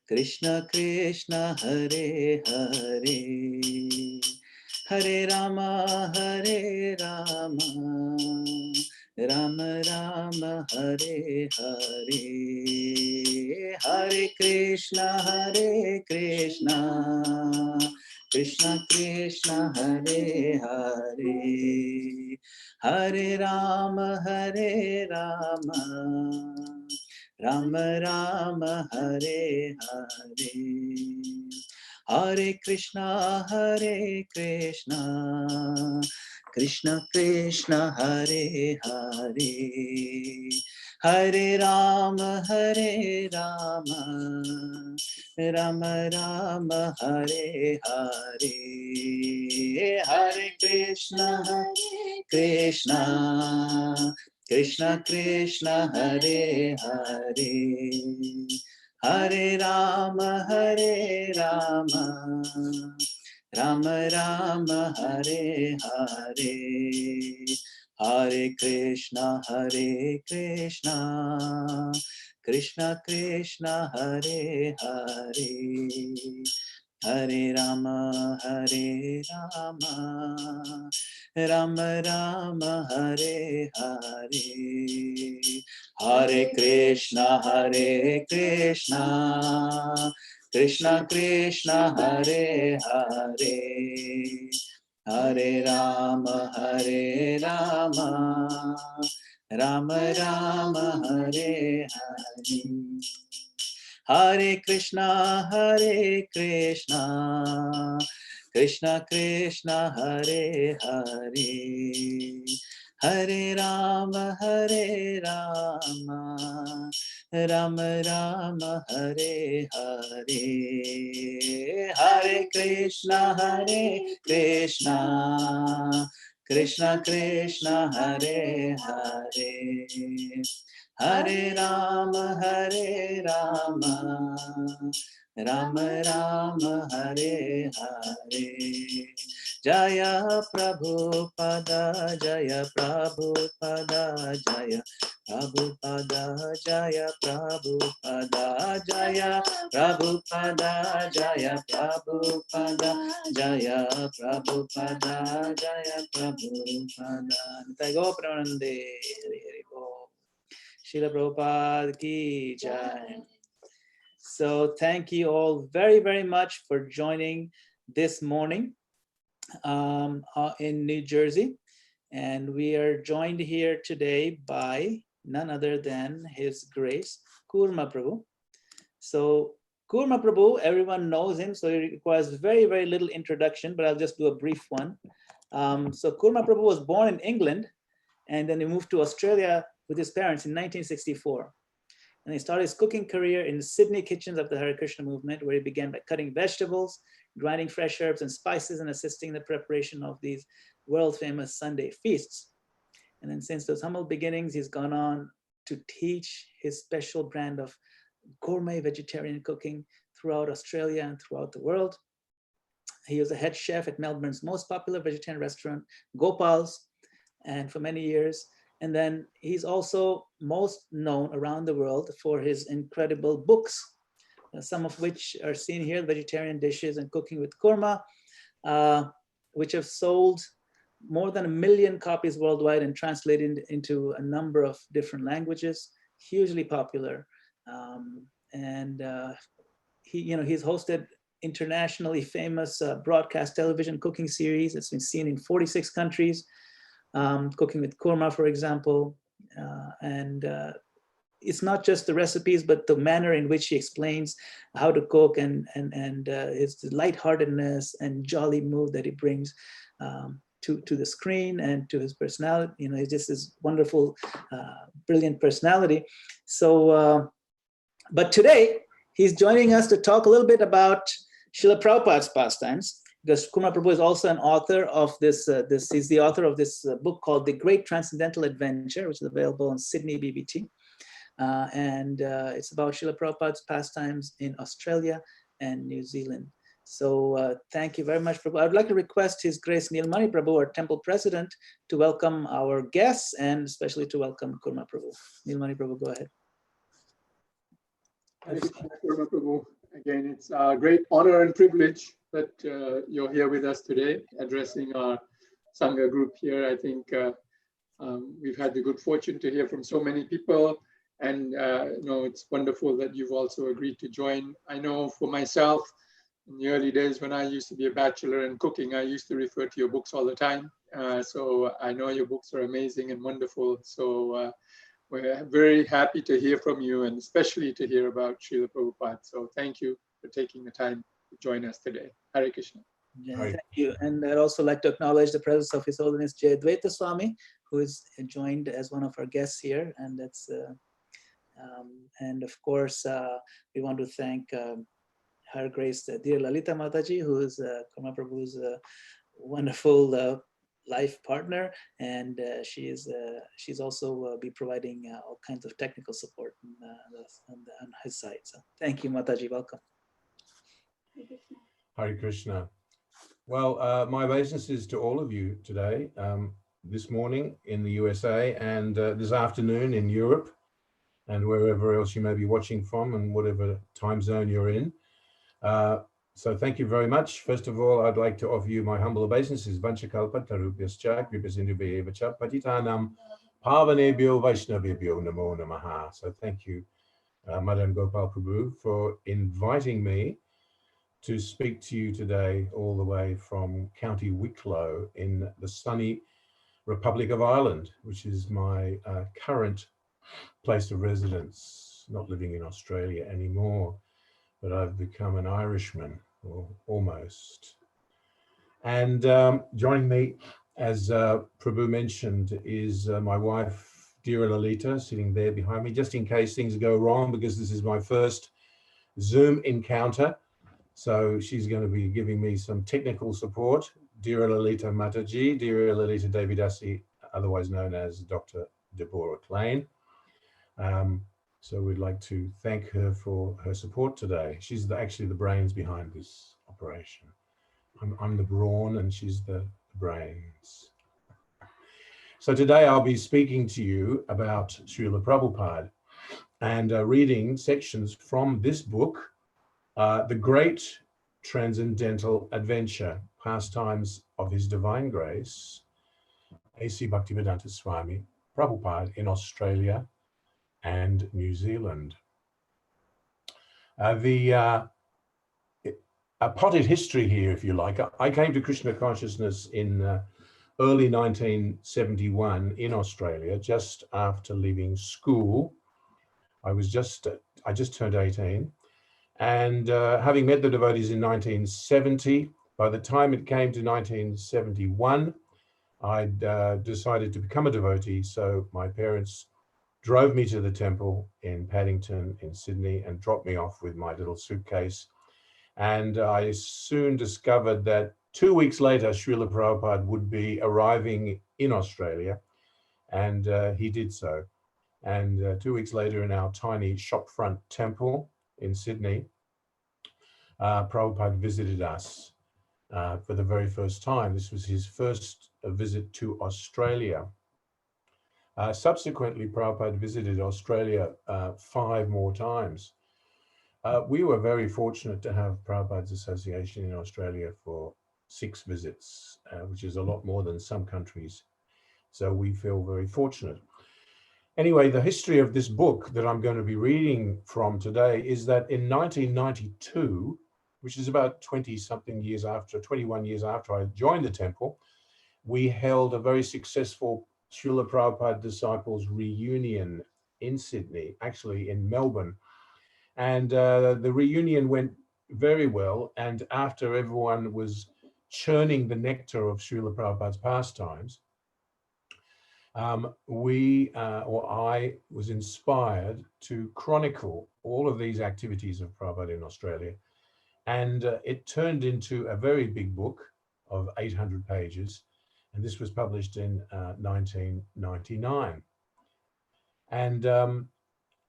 Krishna Krishna Hare Hare, Hare Rama Hare Rama, Rama Rama Hare Hare, Hare Krishna Krishna Krishna Hare Hare, Hare Rama Hare Rama, Rama Rama Hare Hare, Hare Krishna Krishna Krishna Hare Hare, Hare Rama Rama Rama Hare Hare, Hare Krishna Krishna Krishna Krishna Hare Hare, Hare Rama Rama Rama Hare Hare, Hare Krishna Krishna Krishna Hare Hare, Hare Rama Rama Rama Hare Hare, Hare Krishna Krishna Krishna Hare Hare, Hare Rama Rama Rama Hare Hare, Hare Krishna Krishna Krishna Hare Hare, Hare Rama Rama Rama Hare Hare, Hare Krishna Krishna Krishna Hare Hare, Hare Rama Rama Rama Hare Hare, Jaya Prabhupada, Jaya Prabhupada, Jaya Prabhupada, Jaya Prabhupada, Jaya Prabhupada, Jaya Prabhupada, Jaya Prabhupada, Jaya Prabhupada. Nitai Go Pramanande, Hari Hari Go. Srila Prabhupada ki jai. So thank you all very, very much for joining this morning in New Jersey. And we are joined here today by none other than His Grace, Kurma Prabhu. So Kurma Prabhu, everyone knows him, so he requires very, very little introduction, but I'll just do a brief one. So Kurma Prabhu was born in England, and then he moved to Australia with his parents in 1964. And he started his cooking career in the Sydney kitchens of the Hare Krishna movement, where he began by cutting vegetables, grinding fresh herbs and spices, and assisting in the preparation of these world-famous Sunday feasts. And then since those humble beginnings, he's gone on to teach his special brand of gourmet vegetarian cooking throughout Australia and throughout the world. He was a head chef at Melbourne's most popular vegetarian restaurant, Gopal's, and for many years. And then he's also most known around the world for his incredible books, some of which are seen here, Vegetarian Dishes and Cooking with Kurma, which have sold more than 1 million copies worldwide and translated into a number of different languages, hugely popular. He's hosted internationally famous broadcast television cooking series. It's been seen in 46 countries. Cooking with Kurma, for example, it's not just the recipes, but the manner in which he explains how to cook and his lightheartedness and jolly mood that he brings to the screen and to his personality. He's just this wonderful, brilliant personality. So, but today he's joining us to talk a little bit about Srila Prabhupada's pastimes, because Kurma Prabhu is also an author of he's the author of this book called The Great Transcendental Adventure, which is available on Sydney BBT. It's about Srila Prabhupada's pastimes in Australia and New Zealand. So thank you very much, Prabhu. I would like to request His Grace Nilmani Prabhu, our temple president, to welcome our guests and especially to welcome Kurma Prabhu. Nilmani Prabhu, go ahead. Kurma Prabhu. Again, it's a great honor and privilege that you're here with us today, addressing our Sangha group here. I think we've had the good fortune to hear from so many people, and it's wonderful that you've also agreed to join. I know for myself, in the early days when I used to be a bachelor in cooking, I used to refer to your books all the time. So I know your books are amazing and wonderful. So we're very happy to hear from you, and especially to hear about Srila Prabhupada. So thank you for taking the time to join us today. Hare Krishna. Yeah, thank you. And I'd also like to acknowledge the presence of His Holiness Jayadvaita Swami, who is joined as one of our guests here. And that's, and of course, we want to thank Her Grace, dear Lalita Mataji, who is Kurma Prabhu's wonderful life partner, and she's also be providing all kinds of technical support on his side. So thank you, Mataji. Welcome. Hare Krishna. Well, my obeisances to all of you today, this morning in the USA, and this afternoon in Europe, and wherever else you may be watching from, and whatever time zone you're in. So thank you very much. First of all, I'd like to offer you my humble obeisances. Vanchakalpa tarubhyascha kripasindhubhyevacha patitanam pavanebhyo vaishnavebhyo namo namaha. So thank you, Madan Gopal Prabhu, for inviting me to speak to you today all the way from County Wicklow in the sunny Republic of Ireland, which is my current place of residence, not living in Australia anymore, but I've become an Irishman, or almost. And joining me, as Prabhu mentioned, is my wife, Dira Lalita, sitting there behind me, just in case things go wrong, because this is my first Zoom encounter. So she's going to be giving me some technical support. Dira Lalita Mataji, Dira Lalita Devidasi, otherwise known as Dr. Deborah Klein. So we'd like to thank her for her support today. She's actually the brains behind this operation. I'm the brawn and she's the brains. So today I'll be speaking to you about Srila Prabhupada and reading sections from this book, The Great Transcendental Adventure, Pastimes of His Divine Grace, A.C. Bhaktivedanta Swami Prabhupada in Australia and New Zealand. A potted history here, if you like. I came to Krishna consciousness in early 1971 in Australia, just after leaving school. I just turned 18. And having met the devotees in 1970, by the time it came to 1971, I'd decided to become a devotee. So my parents drove me to the temple in Paddington in Sydney and dropped me off with my little suitcase. And I soon discovered that 2 weeks later, Srila Prabhupada would be arriving in Australia, and he did so. And 2 weeks later, in our tiny shopfront temple in Sydney, Prabhupada visited us for the very first time. This was his first visit to Australia. Subsequently, Prabhupada visited Australia 5 more times. We were very fortunate to have Prabhupada's association in Australia for 6 visits, which is a lot more than some countries. So we feel very fortunate. Anyway, the history of this book that I'm going to be reading from today is that in 1992, which is about 21 years after I joined the temple, we held a very successful Srila Prabhupada Disciples reunion in Sydney, actually in Melbourne. And the reunion went very well. And after everyone was churning the nectar of Srila Prabhupada's pastimes, I was inspired to chronicle all of these activities of Prabhupada in Australia. And it turned into a very big book of 800 pages. And this was published in 1999. And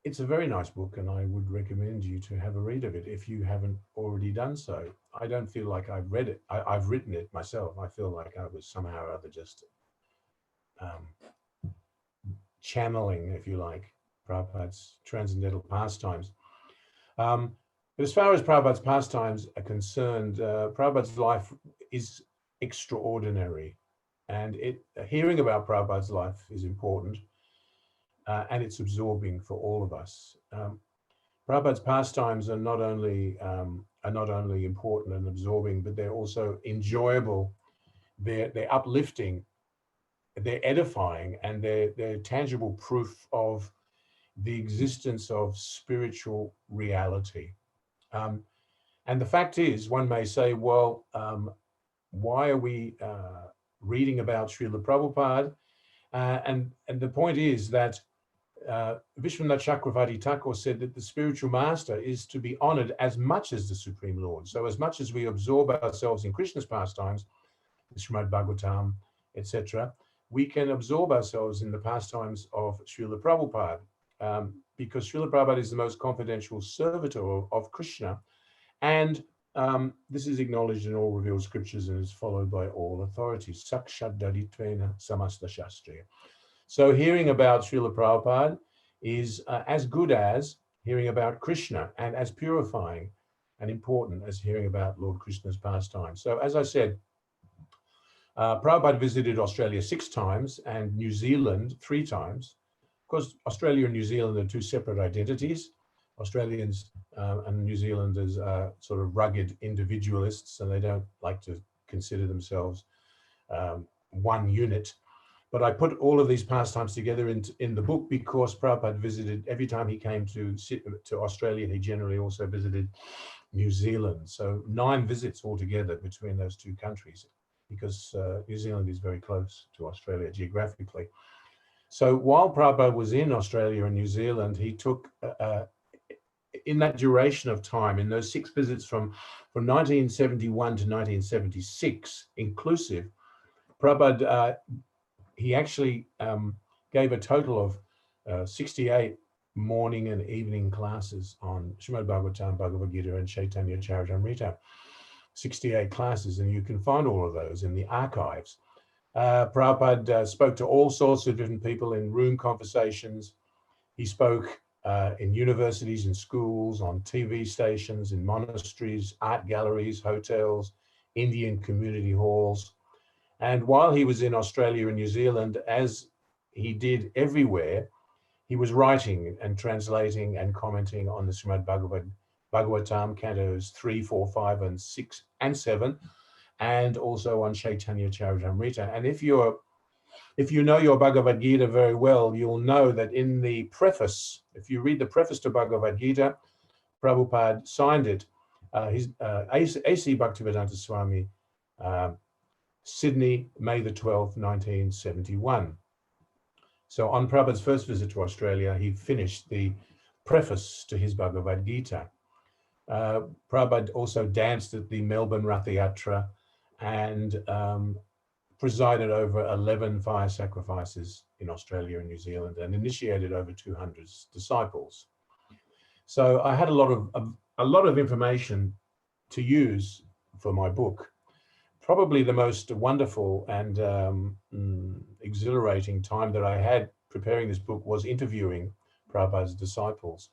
it's a very nice book, and I would recommend you to have a read of it if you haven't already done so. I don't feel like I've read it. I've written it myself. I feel like I was somehow or other just channeling, if you like, Prabhupada's transcendental pastimes. But as far as Prabhupada's pastimes are concerned, Prabhupada's life is extraordinary. And hearing about Prabhupada's life is important, and it's absorbing for all of us. Prabhupada's pastimes are not only important and absorbing, but they're also enjoyable. They're uplifting, they're edifying, and they're tangible proof of the existence of spiritual reality. And the fact is, one may say, well, why are we reading about Srila Prabhupada? And the point is that Vishwanath Chakravarti Thakur said that the spiritual master is to be honored as much as the Supreme Lord. So as much as we absorb ourselves in Krishna's pastimes, Srimad Bhagavatam, etc., we can absorb ourselves in the pastimes of Srila Prabhupada, because Srila Prabhupada is the most confidential servitor of Krishna. And this is acknowledged in all revealed scriptures and is followed by all authorities. Sakshat Daditvena Samasta Shastriya. So hearing about Srila Prabhupada is as good as hearing about Krishna, and as purifying and important as hearing about Lord Krishna's pastime. So as I said, Prabhupada visited Australia 6 times and New Zealand 3 times. Of course, Australia and New Zealand are 2 separate identities. Australians and New Zealanders are sort of rugged individualists, and they don't like to consider themselves one unit. But I put all of these pastimes together in the book because Prabhupada visited, every time he came to Australia, he generally also visited New Zealand. So 9 visits altogether between those 2 countries, because New Zealand is very close to Australia geographically. So while Prabhupada was in Australia and New Zealand, he took, in that duration of time, in those 6 visits from 1971 to 1976 inclusive, Prabhupada, he actually gave a total of 68 morning and evening classes on Srimad Bhagavatam, Bhagavad Gita, and Chaitanya Charitamrita. 68 classes, and you can find all of those in the archives. Prabhupada spoke to all sorts of different people in room conversations. He spoke in universities and schools, on TV stations, in monasteries, art galleries, hotels, Indian community halls. And while he was in Australia and New Zealand, as he did everywhere, he was writing and translating and commenting on the Srimad Bhagavatam, cantos 3, 4, 5, and 6, and 7, and also on Chaitanya Charitamrita. And if you know your Bhagavad Gita very well, you'll know that in the preface, if you read the preface to Bhagavad Gita, Prabhupada signed it, A.C. Bhaktivedanta Swami, Sydney, May the 12th, 1971. So on Prabhupada's first visit to Australia, he finished the preface to his Bhagavad Gita. Prabhupada also danced at the Melbourne Ratha Yatra and presided over 11 fire sacrifices in Australia and New Zealand, and initiated over 200 disciples. So I had a lot of information to use for my book. Probably the most wonderful and exhilarating time that I had preparing this book was interviewing Prabhupada's disciples.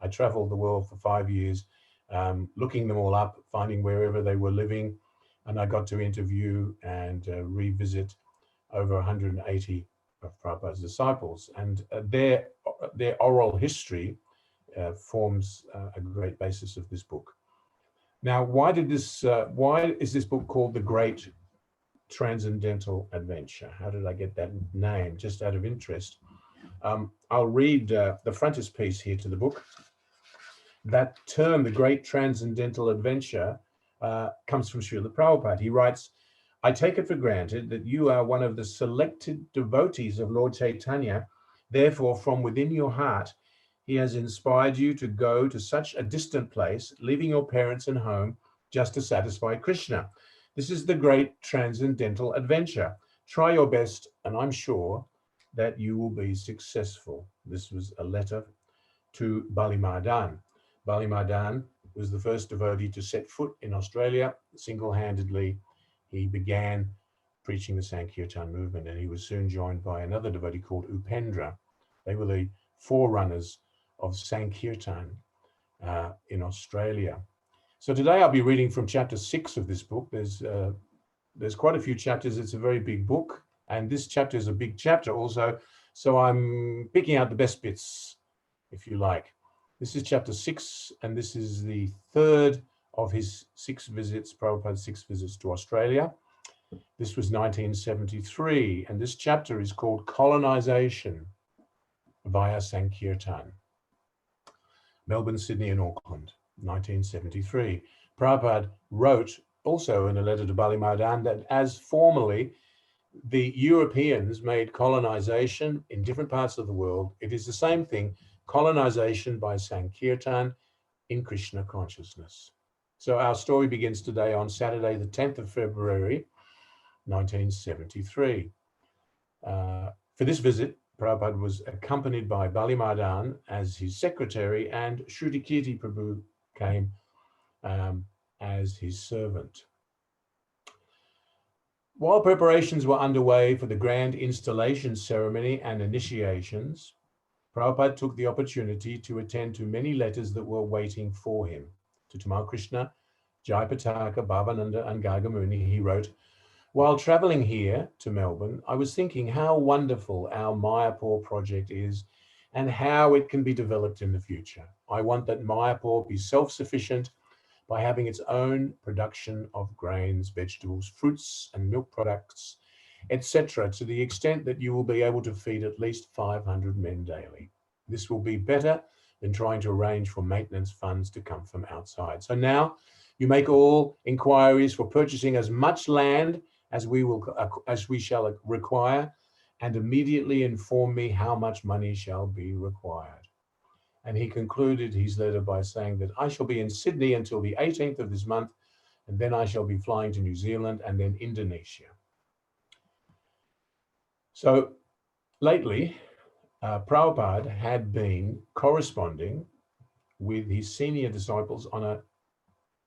I traveled the world for 5 years, looking them all up, finding wherever they were living, and I got to interview and revisit over 180 of Prabhupada's disciples, and their oral history forms a great basis of this book. Now, why is this book called The Great Transcendental Adventure? How did I get that name? Just out of interest. I'll read the frontispiece here to the book. That term, The Great Transcendental Adventure, comes from Srila Prabhupada. He writes, I take it for granted that you are one of the selected devotees of Lord Chaitanya. Therefore, from within your heart, he has inspired you to go to such a distant place, leaving your parents and home just to satisfy Krishna. This is the great transcendental adventure. Try your best, and I'm sure that you will be successful. This was a letter to Bali Mahadan. Bali Mahadan was the first devotee to set foot in Australia. Single-handedly, he began preaching the Sankirtan movement, and he was soon joined by another devotee called Upendra. They were the forerunners of Sankirtan. in Australia. So today I'll be reading from chapter 6 of this book. There's quite a few chapters. It's a very big book, and this chapter is a big chapter also. So I'm picking out the best bits, if you like. This is chapter 6, and this is the third of his 6 visits, Prabhupada's 6 visits to Australia. This was 1973, and this chapter is called Colonization via Sankirtan. Melbourne, Sydney, and Auckland, 1973. Prabhupada wrote also in a letter to Bali Mahadan that as formerly the Europeans made colonization in different parts of the world, it is the same thing, colonization by Sankirtan in Krishna consciousness. So our story begins today on Saturday, the 10th of February, 1973. For this visit, Prabhupada was accompanied by Bali Mahadan as his secretary, and Shruti Kirti Prabhu came as his servant. While preparations were underway for the grand installation ceremony and initiations, Prabhupada took the opportunity to attend to many letters that were waiting for him. To Tamal Krishna, Jayapataka, Bhavananda, and Gargamuni, he wrote, "While traveling here to Melbourne, I was thinking how wonderful our Mayapur project is and how it can be developed in the future. I want that Mayapur be self-sufficient by having its own production of grains, vegetables, fruits, and milk products, etc., to the extent that you will be able to feed at least 500 men daily. This will be better than trying to arrange for maintenance funds to come from outside. So now you make all inquiries for purchasing as much land as we shall require, and immediately inform me how much money shall be required." And he concluded his letter by saying that I shall be in Sydney until the 18th of this month, and then I shall be flying to New Zealand and then Indonesia. So lately, Prabhupada had been corresponding with his senior disciples on a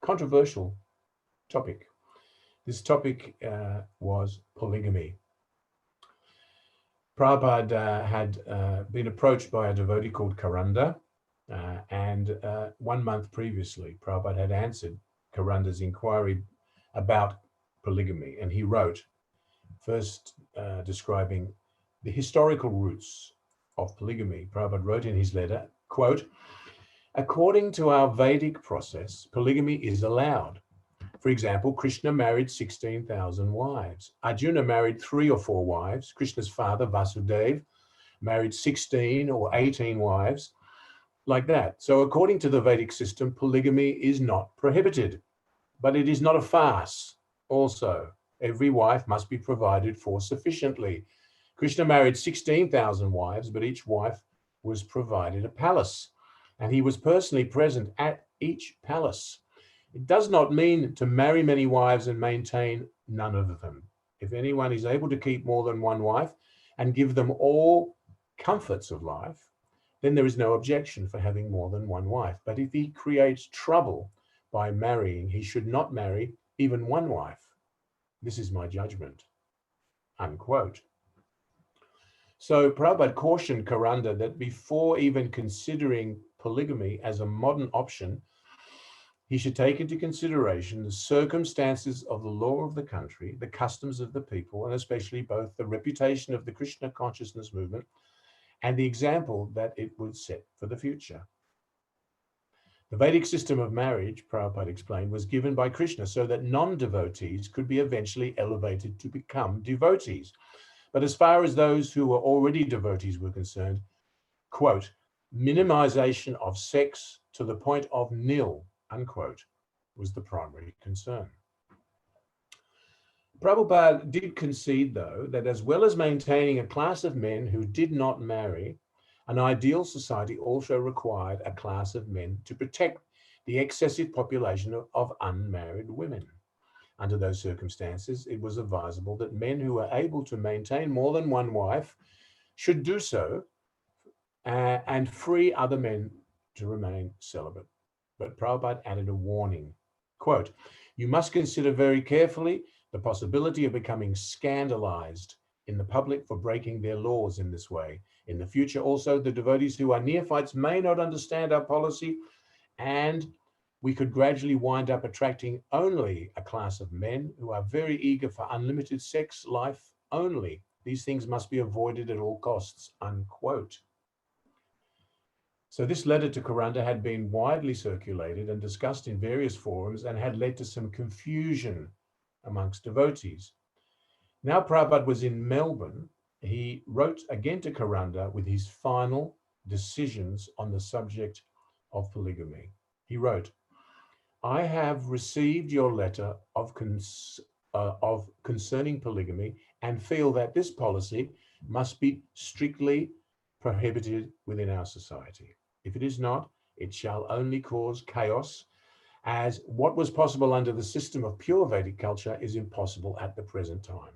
controversial topic. This topic was polygamy. Prabhupada had been approached by a devotee called Karanda, and 1 month previously, Prabhupada had answered Karanda's inquiry about polygamy, and he wrote, first describing the historical roots of polygamy. Prabhupada wrote in his letter, quote, "According to our Vedic process, polygamy is allowed. For example, Krishna married 16,000 wives. Arjuna married 3 or 4 wives. Krishna's father, Vasudeva, married 16 or 18 wives, like that. So according to the Vedic system, polygamy is not prohibited, but it is not a farce. Also, every wife must be provided for sufficiently. Krishna married 16,000 wives, but each wife was provided a palace, and he was personally present at each palace. It does not mean to marry many wives and maintain none of them. If anyone is able to keep more than 1 wife and give them all comforts of life, then there is no objection for having more than 1 wife. But if he creates trouble by marrying, he should not marry even 1 wife. This is my judgment." Unquote. So Prabhupada cautioned Karanda that before even considering polygamy as a modern option, he should take into consideration the circumstances of the law of the country, the customs of the people, and especially both the reputation of the Krishna consciousness movement and the example that it would set for the future. The Vedic system of marriage, Prabhupada explained, was given by Krishna so that non-devotees could be eventually elevated to become devotees. But as far as those who were already devotees were concerned, quote, "minimization of sex to the point of nil," unquote, was the primary concern. Prabhupada did concede, though, that as well as maintaining a class of men who did not marry, an ideal society also required a class of men to protect the excessive population of unmarried women. Under those circumstances, it was advisable that men who were able to maintain more than 1 wife should do so and free other men to remain celibate. But Prabhupada added a warning, quote, "You must consider very carefully the possibility of becoming scandalized in the public for breaking their laws in this way. In the future also, the devotees who are neophytes may not understand our policy and we could gradually wind up attracting only a class of men who are very eager for unlimited sex life only. These things must be avoided at all costs, unquote. So this letter to Kuranda had been widely circulated and discussed in various forums and had led to some confusion amongst devotees. Now Prabhupada was in Melbourne. He wrote again to Kuranda with his final decisions on the subject of polygamy. He wrote, "I have received your letter of concerning polygamy and feel that this policy must be strictly prohibited within our society. If it is not, it shall only cause chaos, as what was possible under the system of pure Vedic culture is impossible at the present time."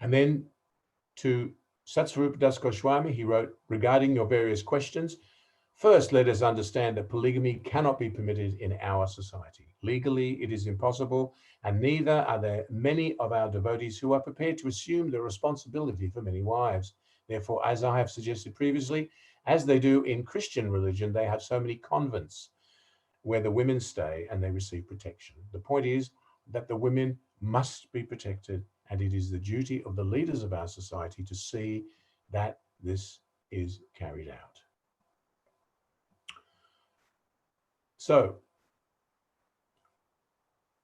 And then to Satsvarupa Das Goswami, he wrote, "Regarding your various questions, first, let us understand that polygamy cannot be permitted in our society. Legally, it is impossible, and neither are there many of our devotees who are prepared to assume the responsibility for many wives. Therefore, as I have suggested previously, as they do in Christian religion, they have so many convents where the women stay and they receive protection. The point is that the women must be protected, and it is the duty of the leaders of our society to see that this is carried out." So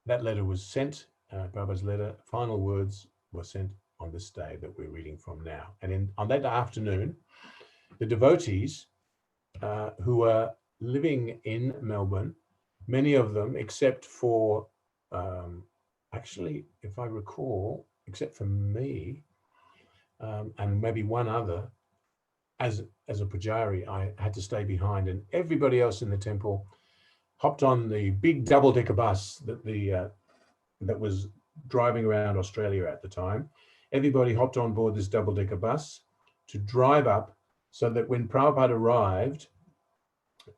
that letter was sent, Prabhupada's letter, final words were sent on this day that we're reading from now. And on that afternoon, the devotees who were living in Melbourne, many of them, except for, actually, if I recall, except for me and maybe one other, as a pujari, I had to stay behind, and everybody else in the temple hopped on the big double-decker bus that was driving around Australia at the time. Everybody hopped on board this double-decker bus to drive up, so that when Prabhupada arrived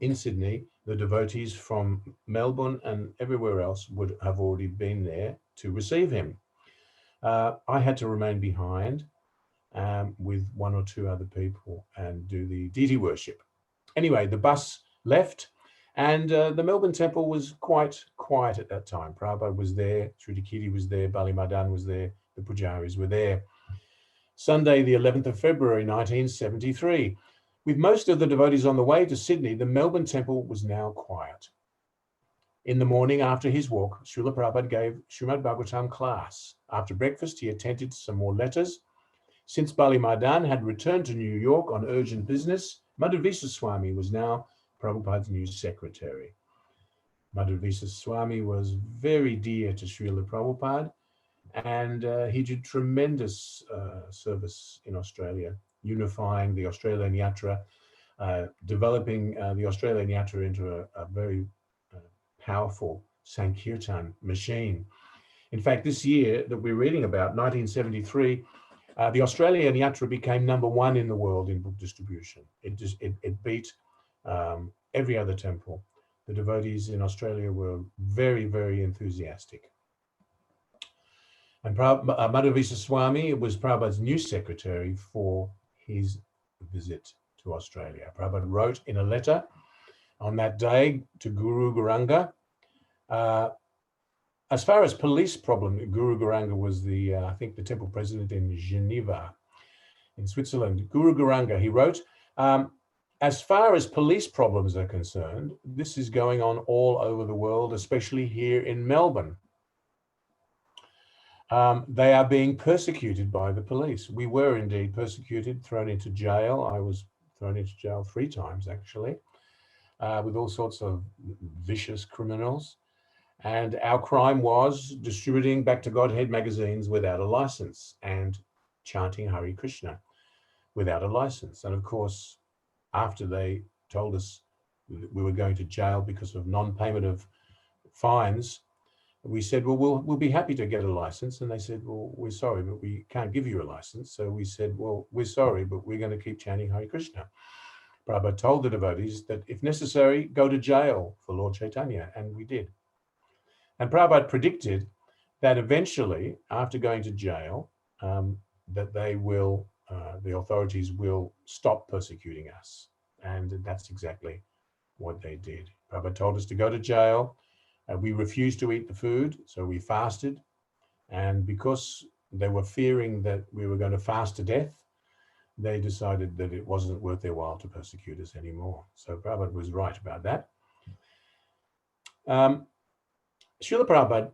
in Sydney, the devotees from Melbourne and everywhere else would have already been there to receive him. I had to remain behind with one or two other people and do the deity worship. Anyway, the bus left, and the Melbourne temple was quite quiet at that time. Prabhupada was there, Sri Dikiti was there, Bali Madan was there, the pujaris were there. Sunday, the 11th of February, 1973. With most of the devotees on the way to Sydney, the Melbourne temple was now quiet. In the morning after his walk, Srila Prabhupada gave Srimad Bhagavatam class. After breakfast, he attended to some more letters. Since Bali Madan had returned to New York on urgent business, Madhavisa Swami was now Prabhupada's new secretary. Madhavisa Swami was very dear to Srila Prabhupada, and he did tremendous service in Australia, unifying the Australian Yatra, developing the Australian Yatra into a very powerful Sankirtan machine. In fact, this year that we're reading about, 1973, the Australian Yatra became #1 in the world in book distribution. It beat every other temple. The devotees in Australia were very, very enthusiastic. And Madhavisa Swami was Prabhupada's new secretary for his visit to Australia. Prabhupada wrote in a letter on that day to Guru Garanga. As far as police problem, Guru Garanga was I think the temple president in Geneva, in Switzerland. Guru Garanga, he wrote, as far as police problems are concerned, this is going on all over the world, especially here in Melbourne. They are being persecuted by the police. We were indeed persecuted, thrown into jail. I was thrown into jail 3 times, actually, with all sorts of vicious criminals. And our crime was distributing Back to Godhead magazines without a license and chanting Hare Krishna without a license. And of course, after they told us we were going to jail because of non-payment of fines, we said, well, we'll be happy to get a license. And they said, well, we're sorry, but we can't give you a license. So we said, well, we're sorry, but we're going to keep chanting Hare Krishna. Prabhupada told the devotees that if necessary, go to jail for Lord Chaitanya, and we did. And Prabhupada predicted that eventually, after going to jail, that they will, the authorities will stop persecuting us. And that's exactly what they did. Prabhupada told us to go to jail. We refused to eat the food, so we fasted. And because they were fearing that we were going to fast to death, they decided that it wasn't worth their while to persecute us anymore. So Prabhupada was right about that. Srila Prabhupada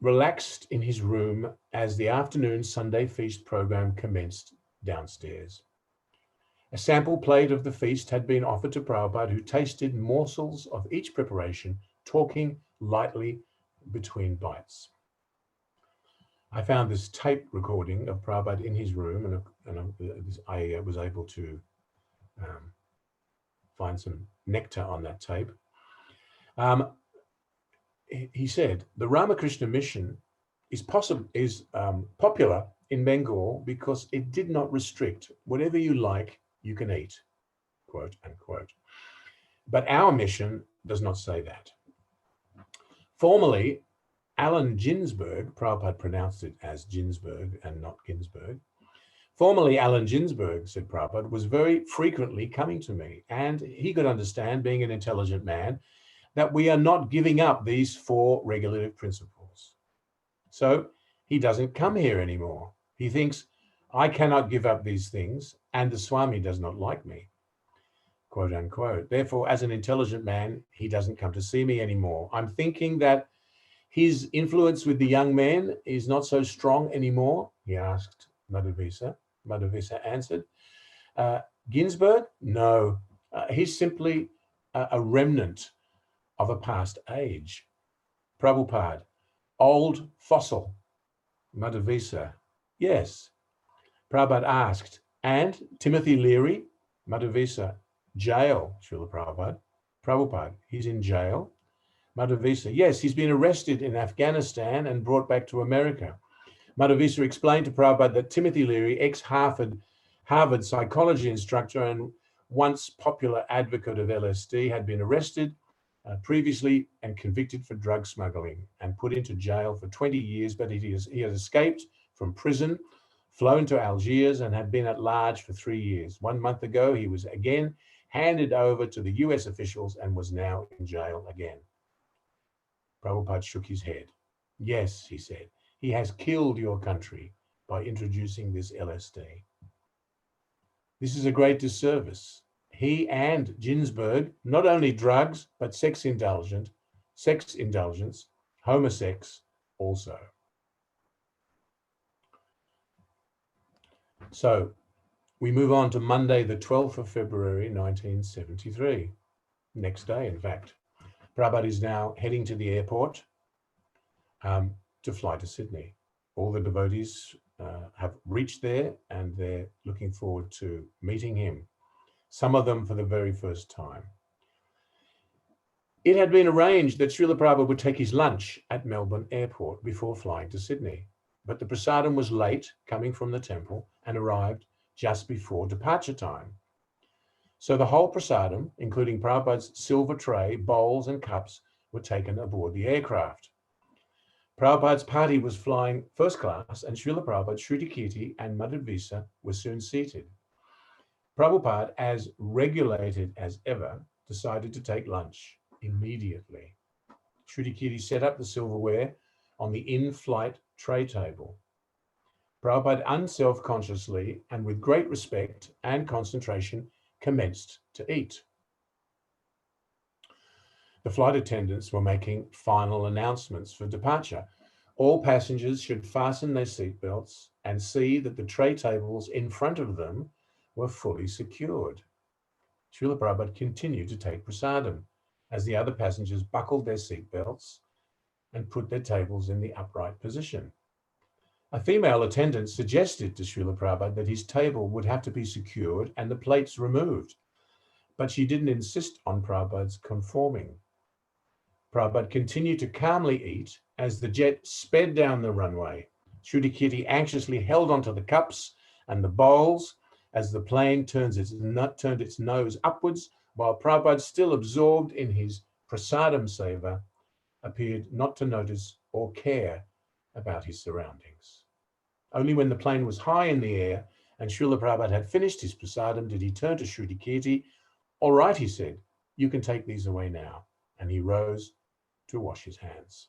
relaxed in his room as the afternoon Sunday feast program commenced downstairs. A sample plate of the feast had been offered to Prabhupada, who tasted morsels of each preparation, talking lightly between bites. I found this tape recording of Prabhupada in his room, and I was able to find some nectar on that tape. He said, the Ramakrishna mission is popular in Bengal because it did not restrict whatever you like, you can eat, quote unquote. But our mission does not say that. Formerly, Allen Ginsberg, Prabhupada pronounced it as Ginsberg and not Ginsberg. Formerly, Allen Ginsberg, said Prabhupada, was very frequently coming to me, and he could understand, being an intelligent man, that we are not giving up these 4 regulative principles. So he doesn't come here anymore. He thinks, I cannot give up these things, and the Swami does not like me, quote unquote. Therefore, as an intelligent man, he doesn't come to see me anymore. I'm thinking that his influence with the young men is not so strong anymore, he asked Madhavisa. Madhavisa answered, Ginsberg? No, he's simply a remnant of a past age. Prabhupada, old fossil. Madhavisa, yes. Prabhupada asked, and Timothy Leary? Madhavisa, jail, Srila Prabhupada. Prabhupada, he's in jail? Madhavisa, yes, he's been arrested in Afghanistan and brought back to America. Madhavisa explained to Prabhupada that Timothy Leary, ex-Harvard psychology instructor and once popular advocate of LSD, had been arrested previously and convicted for drug smuggling and put into jail for 20 years, but he has escaped from prison, flown to Algiers, and had been at large for 3 years. 1 month ago, he was again handed over to the US officials and was now in jail again. Prabhupada shook his head. Yes, he said, he has killed your country by introducing this LSD. This is a great disservice. He and Ginsberg, not only drugs, but sex indulgence, homosex also. So we move on to Monday, the 12th of February, 1973. Next day, in fact. Prabhupada is now heading to the airport to fly to Sydney. All the devotees have reached there and they're looking forward to meeting him, some of them for the very first time. It had been arranged that Srila Prabhupada would take his lunch at Melbourne Airport before flying to Sydney, but the Prasadam was late coming from the temple and arrived just before departure time. So the whole Prasadam, including Prabhupada's silver tray, bowls and cups, were taken aboard the aircraft. Prabhupada's party was flying first class and Srila Prabhupada, Shruti Kirti and Madhavisa were soon seated. Prabhupada, as regulated as ever, decided to take lunch immediately. Shruti Kirti set up the silverware on the in-flight tray table. Prabhupada unself-consciously and with great respect and concentration commenced to eat. The flight attendants were making final announcements for departure. All passengers should fasten their seatbelts and see that the tray tables in front of them were fully secured. Srila Prabhupada continued to take prasadam as the other passengers buckled their seatbelts and put their tables in the upright position. A female attendant suggested to Srila Prabhupada that his table would have to be secured and the plates removed, but she didn't insist on Prabhupada's conforming. Prabhupada continued to calmly eat as the jet sped down the runway. Shruti Kirti anxiously held onto the cups and the bowls as the plane turned its nose upwards, while Prabhupada, still absorbed in his prasadam seva, appeared not to notice or care about his surroundings. Only when the plane was high in the air and Srila Prabhupada had finished his prasadam did he turn to Shruti Kirti. All right, he said, You can take these away now. And he rose to wash his hands.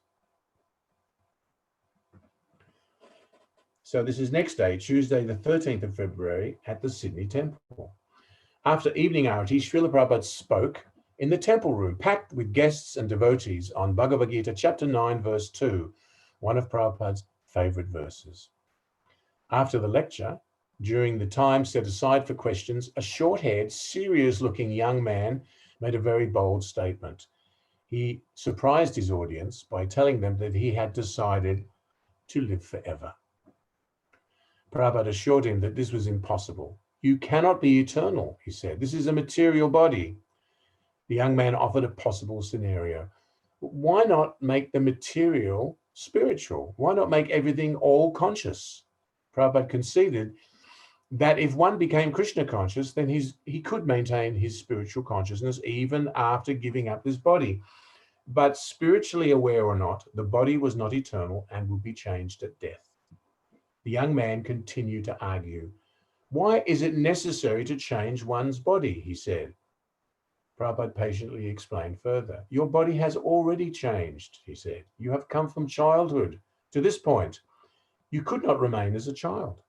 So this is next day, Tuesday, the 13th of February at the Sydney Temple. After evening arati, Srila Prabhupada spoke in the temple room, packed with guests and devotees, on Bhagavad Gita, chapter 9, verse 2, one of Prabhupada's favorite verses. After the lecture, during the time set aside for questions, a short-haired, serious-looking young man made a very bold statement. He surprised his audience by telling them that he had decided to live forever. Prabhupada assured him that this was impossible. You cannot be eternal, he said. This is a material body. The young man offered a possible scenario. Why not make the material spiritual? Why not make everything all conscious? Prabhupada conceded that if one became Krishna conscious, then he could maintain his spiritual consciousness even after giving up his body. But spiritually aware or not, the body was not eternal and would be changed at death. The young man continued to argue. Why is it necessary to change one's body, he said. Prabhupada patiently explained further. Your body has already changed, he said. You have come from childhood to this point. You could not remain as a child.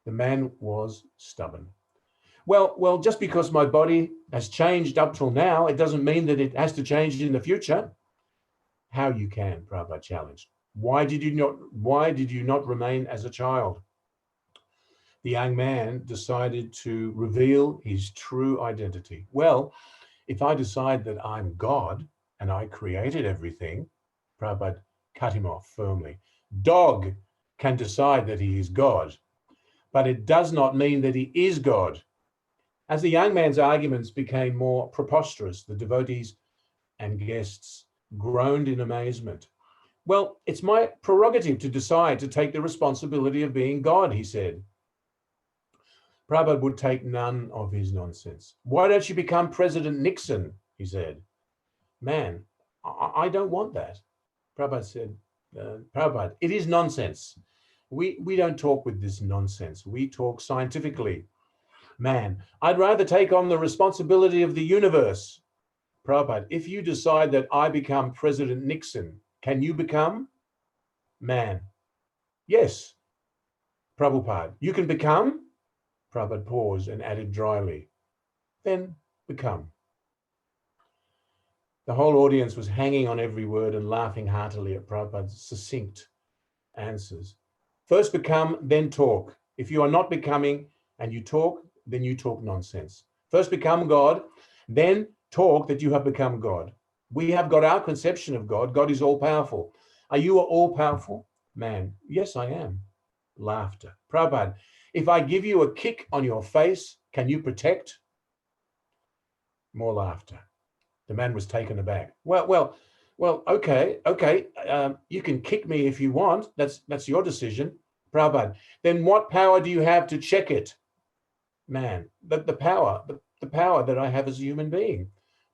The man was stubborn. Well, just because my body has changed up till now, it doesn't mean that it has to change in the future. How you can, Prabhupada challenged. Why did you not remain as a child? The young man decided to reveal his true identity. Well, if I decide that I'm God and I created everything, Prabhupada cut him off firmly. Dog can decide that he is God, but it does not mean that he is God. As the young man's arguments became more preposterous, the devotees and guests groaned in amazement. Well, it's my prerogative to decide to take the responsibility of being God, he said. Prabhupada would take none of his nonsense. Why don't you become President Nixon, he said. Man, I don't want that. Prabhupada said, Prabhupada, it is nonsense. We don't talk with this nonsense. We talk scientifically. Man, I'd rather take on the responsibility of the universe. Prabhupada, if you decide that I become President Nixon, can you become? Man, yes. Prabhupada, you can become? Prabhupada paused and added dryly, then become. The whole audience was hanging on every word and laughing heartily at Prabhupada's succinct answers. First become, then talk. If you are not becoming and you talk, then you talk nonsense. First become God, then talk that you have become God. We have got our conception of God. God is all-powerful. Are you all-powerful? Man, yes, I am. Laughter. Prabhupada, if I give you a kick on your face, can you protect? More laughter. The man was taken aback. Well, okay. You can kick me if you want. That's your decision. Prabhupada, then what power do you have to check it? Man, the power that I have as a human being.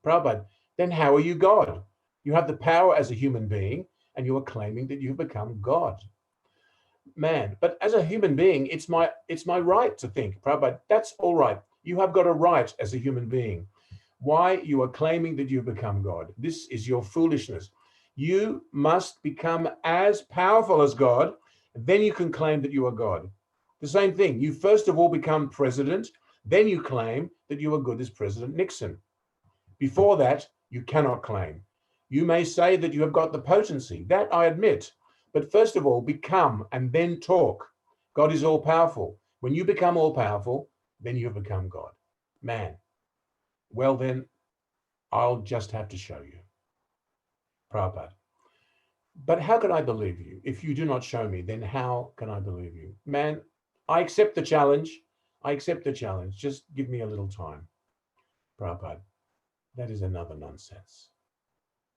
Prabhupada, then how are you God? You have the power as a human being and you are claiming that you've become God. Man, but as a human being, it's my right to think. Prabhupada, that's all right. You have got a right as a human being. Why you are claiming that you've become God? This is your foolishness. You must become as powerful as God, then you can claim that you are God. The same thing. You first of all become president, then you claim that you are good as President Nixon. Before that, you cannot claim. You may say that you have got the potency. That I admit. But first of all, become and then talk. God is all-powerful. When you become all-powerful, then you have become God. Man, well then, I'll just have to show you. Prabhupada. But how can I believe you? If you do not show me, then how can I believe you? Man, I accept the challenge. I accept the challenge. Just give me a little time. Prabhupada, that is another nonsense.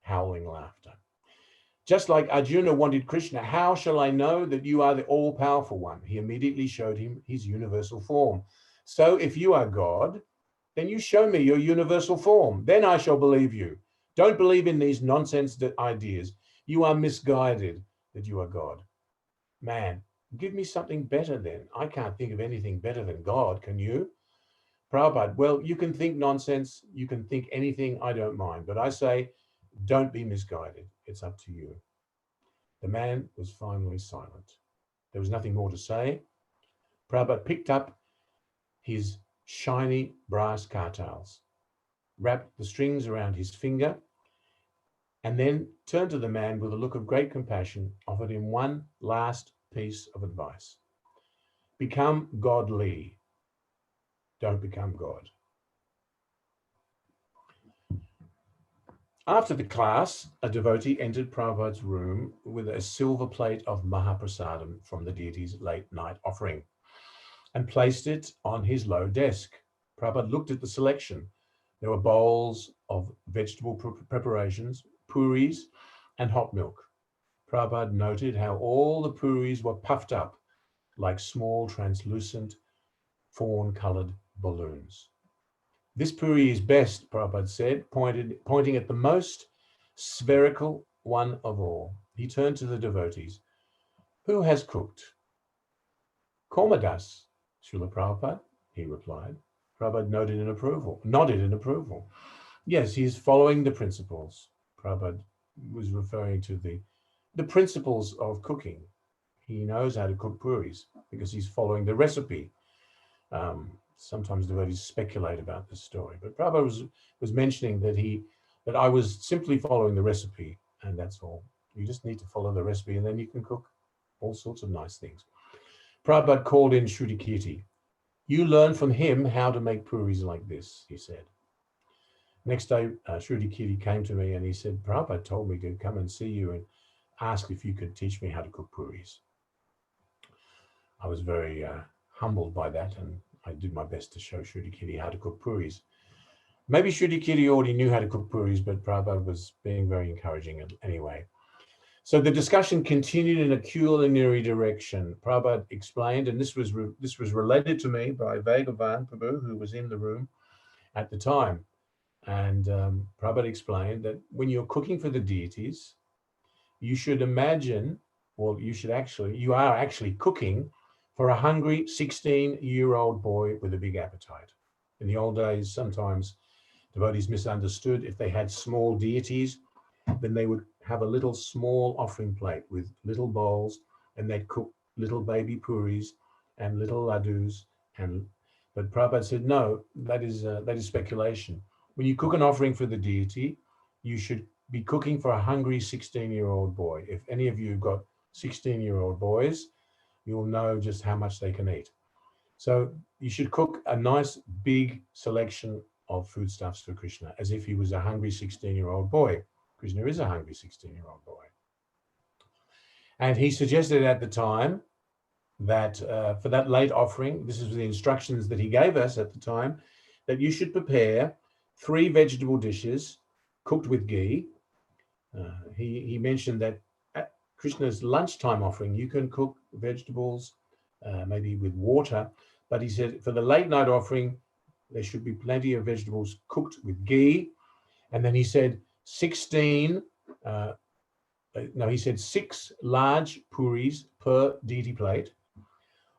Howling laughter. Just like Arjuna wanted Krishna, how shall I know that you are the all-powerful one? He immediately showed him his universal form. So if you are God, then you show me your universal form. Then I shall believe you. Don't believe in these nonsense ideas. You are misguided that you are God. Man, give me something better then. I can't think of anything better than God. Can you? Prabhupada, well, you can think nonsense, you can think anything, I don't mind. But I say, don't be misguided. It's up to you. The man was finally silent. There was nothing more to say. Prabhupada picked up his shiny brass kartals, wrapped the strings around his finger, and then turned to the man with a look of great compassion, offered him one last piece of advice. Become godly. Don't become God. After the class, a devotee entered Prabhupada's room with a silver plate of Mahaprasadam from the deity's late night offering and placed it on his low desk. Prabhupada looked at the selection. There were bowls of vegetable preparations, puris, and hot milk. Prabhupada noted how all the puris were puffed up like small translucent fawn-colored balloons. This puri is best, Prabhupada said, pointing at the most spherical one of all. He turned to the devotees. Who has cooked? Kormadas, Srila Prabhupada, he replied. Prabhupada nodded in approval. Yes, he is following the principles. Prabhupada was referring to the principles of cooking. He knows how to cook puris because he's following the recipe. Sometimes devotees speculate about this story, but Prabhupada was mentioning that I was simply following the recipe, and that's all. You just need to follow the recipe, and then you can cook all sorts of nice things. Prabhupada called in Shruti Kirti. You learn from him how to make puris like this, he said. Next day, Shruti Kirti came to me and he said, Prabhupada told me to come and see you and ask if you could teach me how to cook puris. I was very humbled by that, and I did my best to show Shruti Kirti how to cook puris. Maybe Shruti Kirti already knew how to cook puris, but Prabhupada was being very encouraging anyway. So the discussion continued in a culinary direction. Prabhupada explained, and this was related to me by Bhagavan Prabhu, who was in the room at the time. And Prabhupada explained that when you're cooking for the deities, you should imagine, well, you are actually cooking for a hungry 16-year-old boy with a big appetite. In the old days, sometimes devotees misunderstood. If they had small deities, then they would have a little small offering plate with little bowls, and they'd cook little baby puris and little laddus. But Prabhupada said, no, that is speculation. When you cook an offering for the deity, you should be cooking for a hungry 16-year-old boy. If any of you have got 16-year-old boys, you'll know just how much they can eat. So you should cook a nice big selection of foodstuffs for Krishna, as if he was a hungry 16-year-old boy. Krishna is a hungry 16-year-old boy. And he suggested at the time that for that late offering, this is the instructions that he gave us at the time, that you should prepare 3 vegetable dishes cooked with ghee. He mentioned that at Krishna's lunchtime offering, you can cook vegetables maybe with water, but he said for the late night offering, there should be plenty of vegetables cooked with ghee. And then he said 6 large puris per deity plate,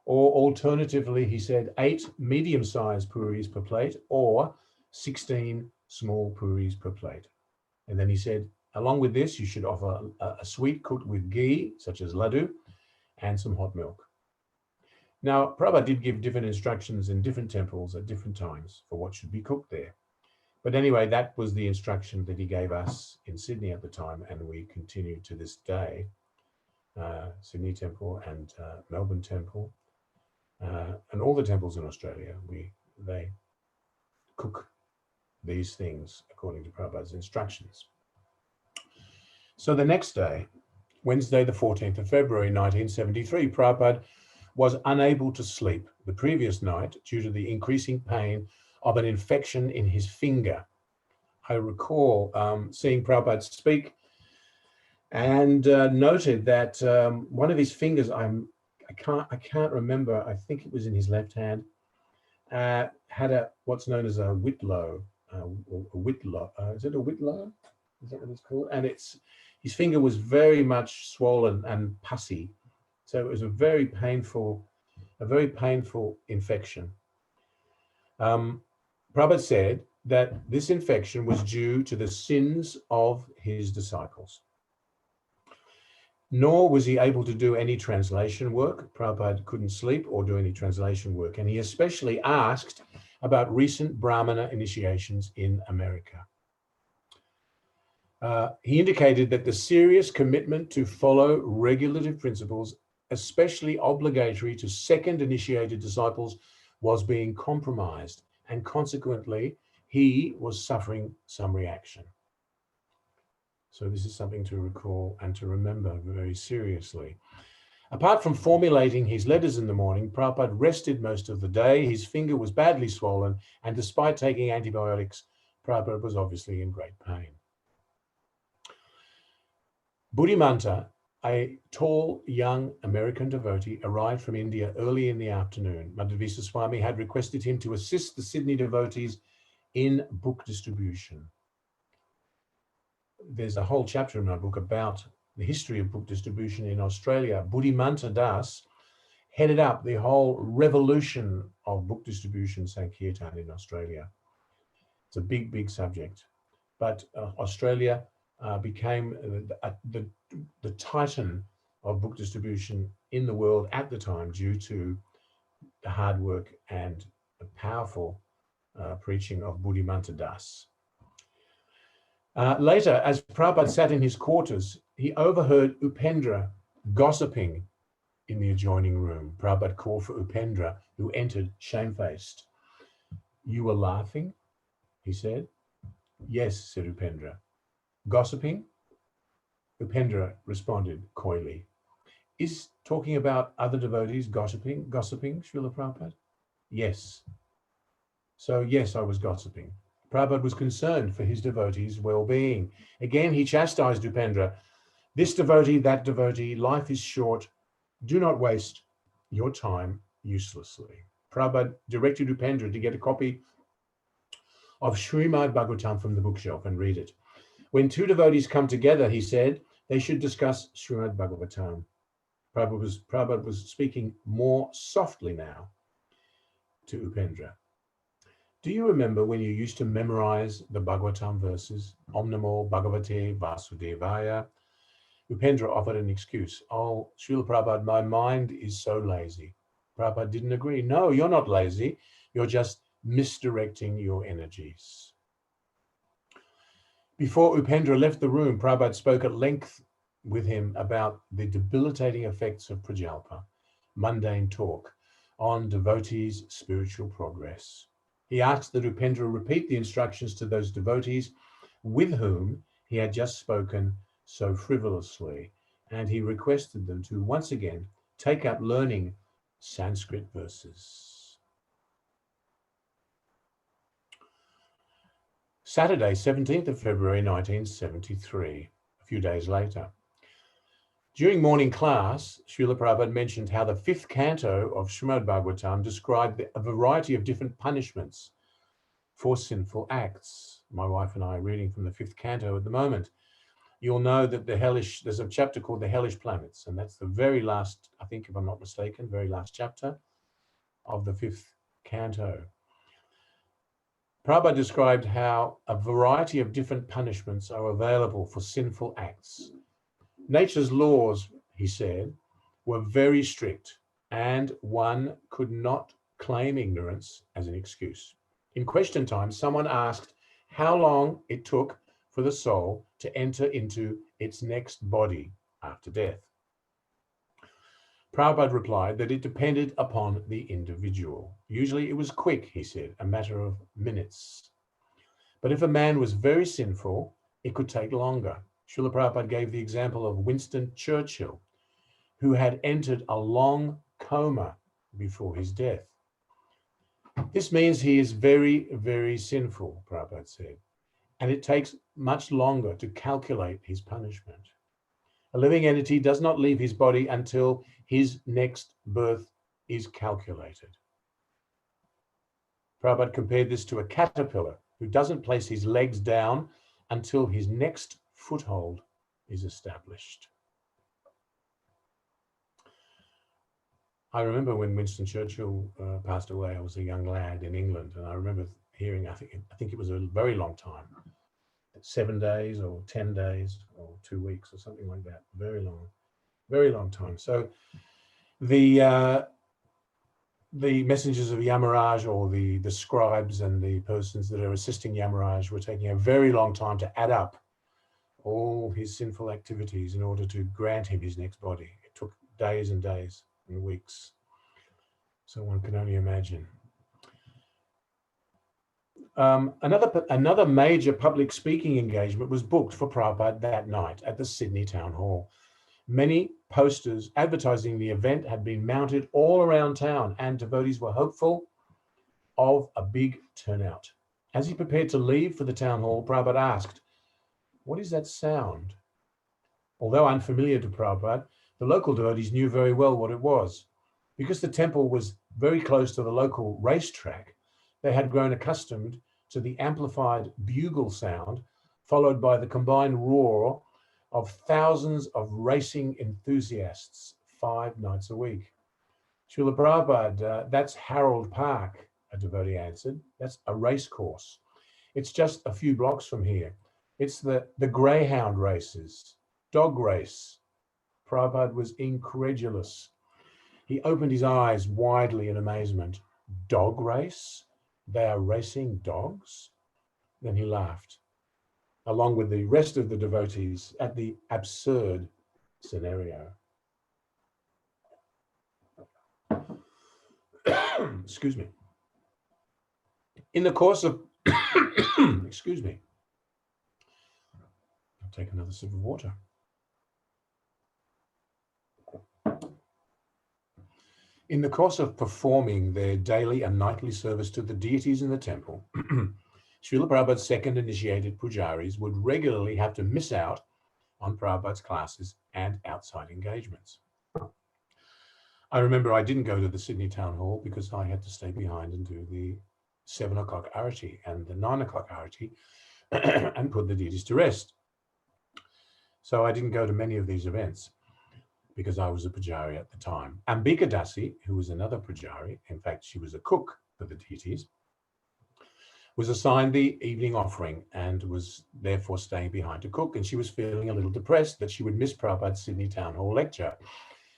or alternatively, he said 8 medium-sized puris per plate, or 16 small puris per plate. And then he said, along with this, you should offer a sweet cooked with ghee, such as laddu, and some hot milk. Now, Prabhupada did give different instructions in different temples at different times for what should be cooked there. But anyway, that was the instruction that he gave us in Sydney at the time, and we continue to this day. Sydney Temple and Melbourne Temple, and all the temples in Australia, they cook these things according to Prabhupada's instructions. So the next day, Wednesday, the 14th of February, 1973, Prabhupada was unable to sleep the previous night due to the increasing pain of an infection in his finger. I recall seeing Prabhupada speak and noted that one of his fingers, I can't remember, I think it was in his left hand, had what's known as a whitlow. Is it a whitlow? Is that what it's called? And his finger was very much swollen and pussy. So it was a very painful infection. Prabhupada said that this infection was due to the sins of his disciples. Nor was he able to do any translation work. Prabhupada couldn't sleep or do any translation work. And he especially asked about recent Brahmana initiations in America. He indicated that the serious commitment to follow regulative principles, especially obligatory to second initiated disciples, was being compromised, and consequently, he was suffering some reaction. So this is something to recall and to remember very seriously. Apart from formulating his letters in the morning, Prabhupada rested most of the day. His finger was badly swollen, and despite taking antibiotics, Prabhupada was obviously in great pain. Buddhimanta, a tall, young American devotee, arrived from India early in the afternoon. Madhavisa Swami had requested him to assist the Sydney devotees in book distribution. There's a whole chapter in my book about the history of book distribution in Australia. Buddhimanta Das headed up the whole revolution of book distribution Sankirtan in Australia. It's a big, big subject. But Australia became the titan of book distribution in the world at the time due to the hard work and the powerful preaching of Buddhimanta Das. Later, as Prabhupada sat in his quarters, he overheard Upendra gossiping in the adjoining room. Prabhupada called for Upendra, who entered shamefaced. "You were laughing?" he said. "Yes," said Upendra. "Gossiping?" Upendra responded coyly. "Is talking about other devotees gossiping, Srila Prabhupada?" "Yes." "So yes, I was gossiping." Prabhupada was concerned for his devotees' well-being. Again, he chastised Upendra. "This devotee, that devotee, life is short. Do not waste your time uselessly." Prabhupada directed Upendra to get a copy of Srimad Bhagavatam from the bookshelf and read it. When two devotees come together, he said, they should discuss Srimad Bhagavatam. Prabhupada was speaking more softly now to Upendra. "Do you remember when you used to memorize the Bhagavatam verses? Om Namo Bhagavate Vasudevaya." Upendra offered an excuse. "Oh, Srila Prabhupada, my mind is so lazy." Prabhupada didn't agree. "No, you're not lazy. You're just misdirecting your energies." Before Upendra left the room, Prabhupada spoke at length with him about the debilitating effects of prajalpa, mundane talk, on devotees' spiritual progress. He asked that Upendra repeat the instructions to those devotees with whom he had just spoken so frivolously, and he requested them to once again take up learning Sanskrit verses. Saturday, 17th of February, 1973, a few days later. During morning class, Srila Prabhupada mentioned how the 5th canto of Srimad Bhagavatam described a variety of different punishments for sinful acts. My wife and I are reading from the 5th canto at the moment. You'll know that there's a chapter called the Hellish Planets, and that's the very last, I think if I'm not mistaken, very last chapter of the 5th canto. Prabhupada described how a variety of different punishments are available for sinful acts. Nature's laws, he said, were very strict, and one could not claim ignorance as an excuse. In question time, someone asked how long it took for the soul to enter into its next body after death. Prabhupada replied that it depended upon the individual. Usually it was quick, he said, a matter of minutes. But if a man was very sinful, it could take longer. Srila Prabhupada gave the example of Winston Churchill, who had entered a long coma before his death. This means he is very, very sinful, Prabhupada said, and it takes much longer to calculate his punishment. A living entity does not leave his body until his next birth is calculated. Prabhupada compared this to a caterpillar who doesn't place his legs down until his next foothold is established. I remember when Winston Churchill passed away, I was a young lad in England, and I remember hearing, I think it was a very long time, 7 days or 10 days or 2 weeks or something like that. Very long time. So the messengers of Yamaraj, or the scribes and the persons that are assisting Yamaraj, were taking a very long time to add up all his sinful activities in order to grant him his next body. It took days and days and weeks. So one can only imagine. Another major public speaking engagement was booked for Prabhupada that night at the Sydney Town Hall. Many posters advertising the event had been mounted all around town, and devotees were hopeful of a big turnout. As he prepared to leave for the town hall, Prabhupada asked, "What is that sound?" Although unfamiliar to Prabhupada, the local devotees knew very well what it was. Because the temple was very close to the local racetrack, they had grown accustomed to the amplified bugle sound, followed by the combined roar of thousands of racing enthusiasts 5 nights a week. Srila Prabhupada, that's Harold Park, a devotee answered. That's a race course. It's just a few blocks from here. It's the greyhound races, dog race. Prabhupada was incredulous. He opened his eyes widely in amazement. Dog race? They are racing dogs? Then he laughed, along with the rest of the devotees, at the absurd scenario. Excuse me. In the course of, excuse me, I'll take another sip of water. In the course of performing their daily and nightly service to the deities in the temple, Srila Prabhupada's second initiated pujaris would regularly have to miss out on Prabhupada's classes and outside engagements. I remember I didn't go to the Sydney Town Hall because I had to stay behind and do the 7 o'clock arati and the 9 o'clock arati and put the deities to rest. So I didn't go to many of these events because I was a pujari at the time. Ambika Dasi, who was another pujari, in fact, she was a cook for the deities, was assigned the evening offering and was therefore staying behind to cook. And she was feeling a little depressed that she would miss Prabhupada's Sydney Town Hall lecture.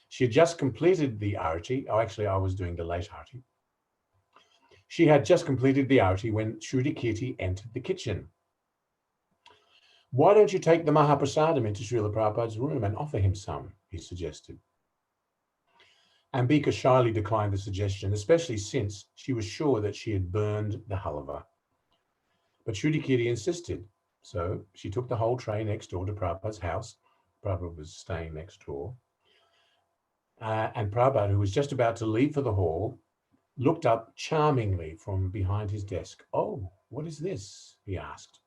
She had just completed the arati. Oh, actually, I was doing the late arati. She had just completed the arati when Shruti Kirti entered the kitchen. "Why don't you take the Mahaprasadam into Srila Prabhupada's room and offer him some?" he suggested. Ambika shyly declined the suggestion, especially since she was sure that she had burned the halava. But Shruti Kirti insisted, so she took the whole tray next door to Prabhupada's house. Prabhupada was staying next door. And Prabhupada, who was just about to leave for the hall, looked up charmingly from behind his desk. "Oh, what is this?" he asked.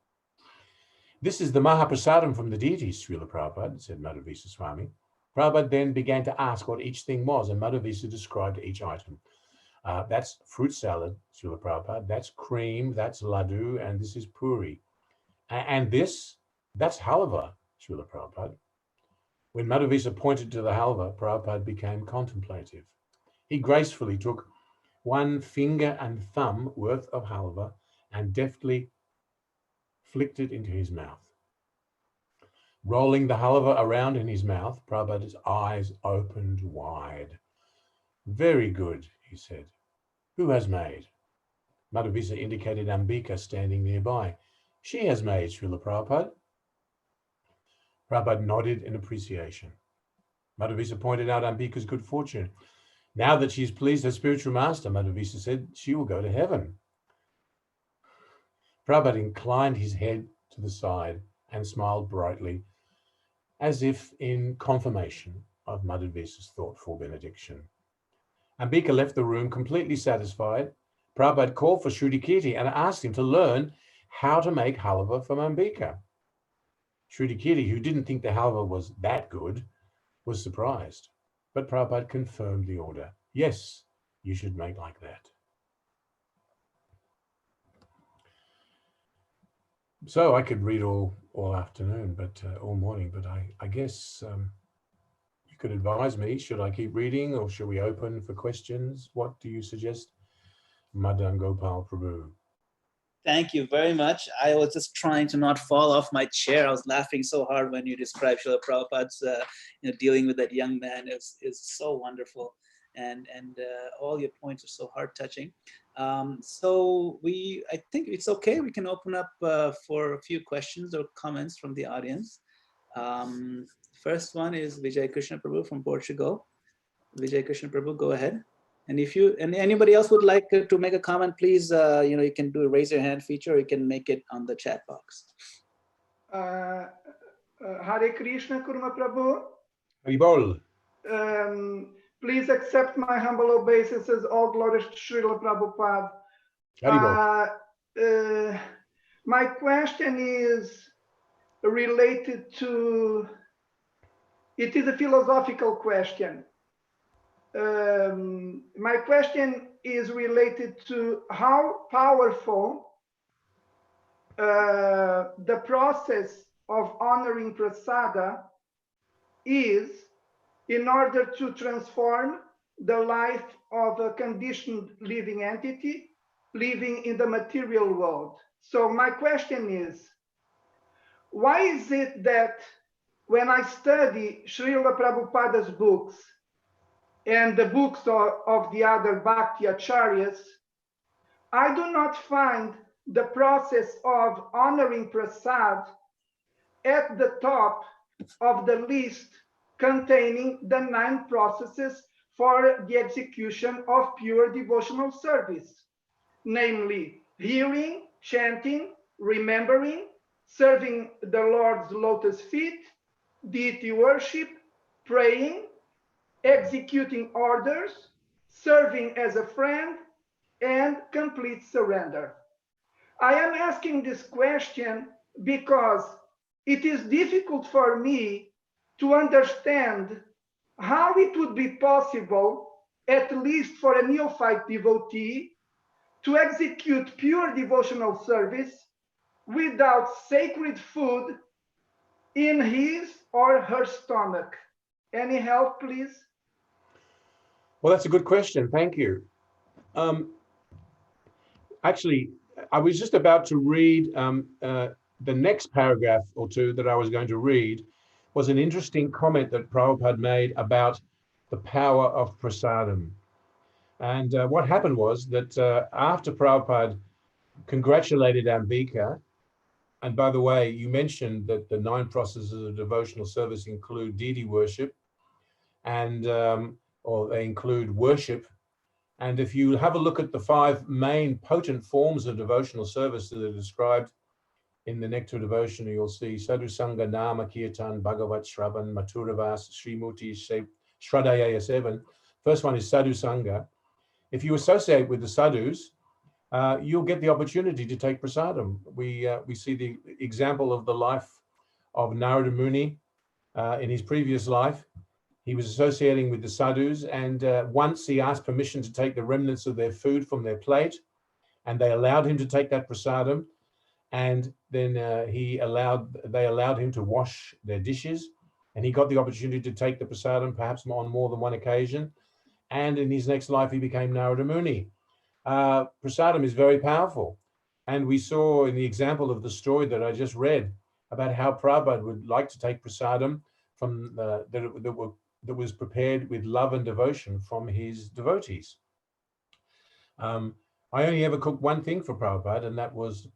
"This is the Mahaprasadam from the deities, Srila Prabhupada," said Madhavisa Swami. Prabhupada then began to ask what each thing was, and Madhavisa described each item. That's fruit salad, Srila Prabhupada. That's cream, that's laddu, and this is puri. And this, that's halva, Srila Prabhupada. When Madhavisa pointed to the halva, Prabhupada became contemplative. He gracefully took 1 finger and thumb worth of halva and deftly flicked it into his mouth. Rolling the halva around in his mouth, Prabhupada's eyes opened wide. "Very good," he said. "Who has made?" Madhavisa indicated Ambika standing nearby. "She has made, Srila Prabhupada." Prabhupada nodded in appreciation. Madhavisa pointed out Ambika's good fortune. "Now that she's pleased her spiritual master," Madhavisa said, "she will go to heaven." Prabhupada inclined his head to the side and smiled brightly, as if in confirmation of Madhavisa's thoughtful benediction. Ambika left the room completely satisfied. Prabhupada called for Shruti Kirti and asked him to learn how to make halva from Ambika. Shruti Kirti, who didn't think the halva was that good, was surprised. But Prabhupada confirmed the order. "Yes, you should make like that." So I could read all afternoon, but all morning. But I guess you could advise me, should I keep reading or should we open for questions? What do you suggest, Madan Gopal Prabhu? Thank you very much. I was just trying to not fall off my chair. I was laughing so hard when you described Srila Prabhupada's dealing with that young man. Is so wonderful. And all your points are so heart-touching. So I think it's okay. We can open up for a few questions or comments from the audience. First one is Vijay Krishna Prabhu from Portugal. Vijay Krishna Prabhu, go ahead. And if you and anybody else would like to make a comment, please, you can do a raise your hand feature, or you can make it on the chat box. Hare Krishna, Kurma Prabhu. Haribol. Please accept my humble obeisances. All glories to Srila Prabhupada. Haribol. My question is related to, it is a philosophical question. My question is related to how powerful the process of honoring prasada is in order to transform the life of a conditioned living entity living in the material world. So my question is, why is it that when I study Srila Prabhupada's books and the books of the other Bhakti Acharyas, I do not find the process of honoring prasad at the top of the list containing the 9 processes for the execution of pure devotional service, namely hearing, chanting, remembering, serving the Lord's lotus feet, deity worship, praying, executing orders, serving as a friend, and complete surrender. I am asking this question because it is difficult for me to understand how it would be possible, at least for a neophyte devotee, to execute pure devotional service without sacred food in his or her stomach. Any help, please? Well, that's a good question. Thank you. Actually, I was just about to read the next paragraph or two that I was going to read was an interesting comment that Prabhupada made about the power of prasadam. And what happened was that after Prabhupada congratulated Ambika, and by the way, you mentioned that the 9 processes of devotional service include deity worship, and or they include worship. And if you have a look at the 5 main potent forms of devotional service that are described in the Nectar Devotion, you'll see Sadhu Sangha, Nama, Kirtan, Bhagavat, Shravan, Maturavas, Srimuti, Shradaya 7. First one is Sadhu Sangha. If you associate with the sadhus, you'll get the opportunity to take prasadam. We see the example of the life of Narada Muni in his previous life. He was associating with the sadhus, and once he asked permission to take the remnants of their food from their plate, and they allowed him to take that prasadam, and then they allowed him to wash their dishes, and he got the opportunity to take the prasadam perhaps on more than one occasion. And in his next life, he became Narada Muni. Prasadam is very powerful. And we saw in the example of the story that I just read about how Prabhupada would like to take prasadam from that was prepared with love and devotion from his devotees. I only ever cooked one thing for Prabhupada, and that was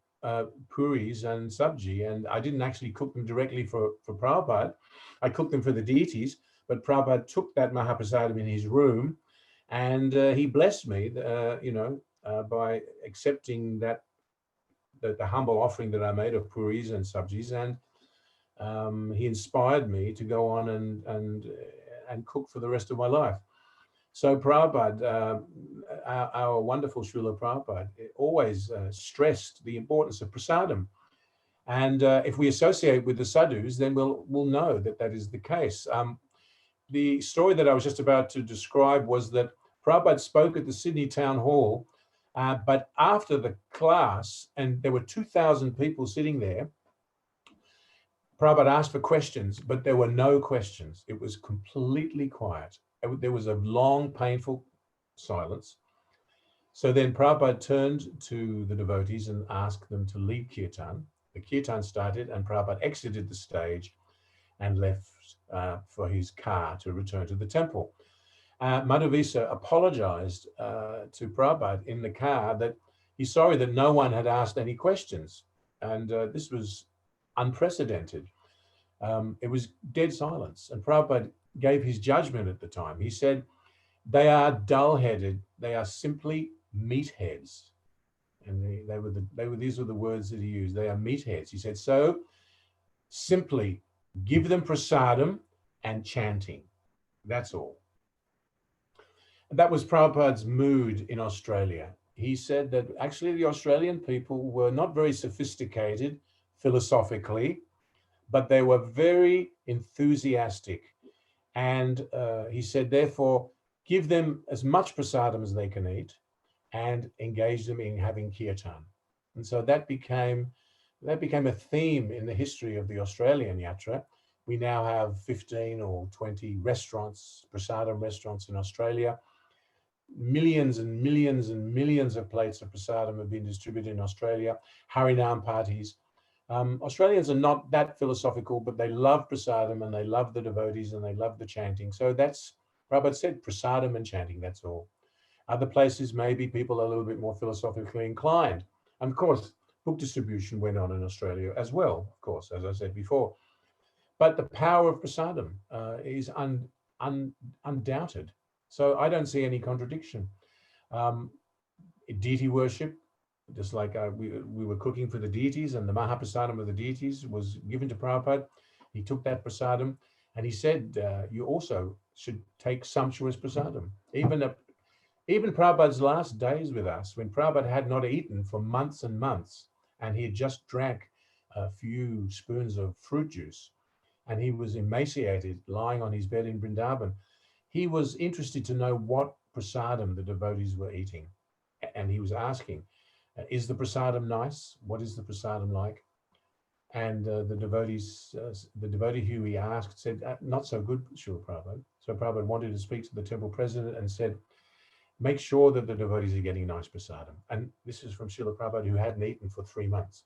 puris and sabji. And I didn't actually cook them directly for Prabhupada. I cooked them for the deities, but Prabhupada took that Mahaprasadam in his room, and he blessed me, by accepting that the humble offering that I made of puris and sabjis, and he inspired me to go on and cook for the rest of my life. So Prabhupada, our wonderful Srila Prabhupada, always stressed the importance of prasadam. And if we associate with the sadhus, then we'll know that that is the case. The story that I was just about to describe was that Prabhupada spoke at the Sydney Town Hall, but after the class, and there were 2,000 people sitting there, Prabhupada asked for questions, but there were no questions. It was completely quiet. There was a long, painful silence. So then Prabhupada turned to the devotees and asked them to lead kirtan. The kirtan started and Prabhupada exited the stage and left for his car to return to the temple. Madhavisa apologized to Prabhupada in the car that he's sorry that no one had asked any questions. And this was unprecedented. It was dead silence. And Prabhupada gave his judgment at the time. He said, they are dull-headed. They are simply meatheads. And these were the words that he used. They are meatheads. He said, so simply give them prasadam and chanting. That's all. That was Prabhupada's mood in Australia. He said that actually the Australian people were not very sophisticated philosophically, but they were very enthusiastic. And he said, therefore, give them as much prasadam as they can eat and engage them in having kirtan. And so that became a theme in the history of the Australian yatra. We now have 15 or 20 restaurants, prasadam restaurants in Australia. Millions and millions and millions of plates of prasadam have been distributed in Australia, Harinam parties. Australians are not that philosophical, but they love prasadam and they love the devotees and they love the chanting. So that's, Prabhupada said, prasadam and chanting, that's all. Other places, maybe people are a little bit more philosophically inclined. And of course, book distribution went on in Australia as well, of course, as I said before. But the power of prasadam is undoubted. So I don't see any contradiction. Deity worship, just like we were cooking for the deities, and the Mahaprasadam of the deities was given to Prabhupada. He took that prasadam and he said, you also should take sumptuous prasadam. Even Prabhupada's last days with us, when Prabhupada had not eaten for months and months, and he had just drank a few spoons of fruit juice, and he was emaciated, lying on his bed in Vrindavan, he was interested to know what prasadam the devotees were eating. And he was asking, is the prasadam nice? What is the prasadam like? And the devotee who he asked said, not so good, Srila Prabhupada. So Prabhupada wanted to speak to the temple president and said, make sure that the devotees are getting nice prasadam. And this is from Srila Prabhupada, who hadn't eaten for 3 months.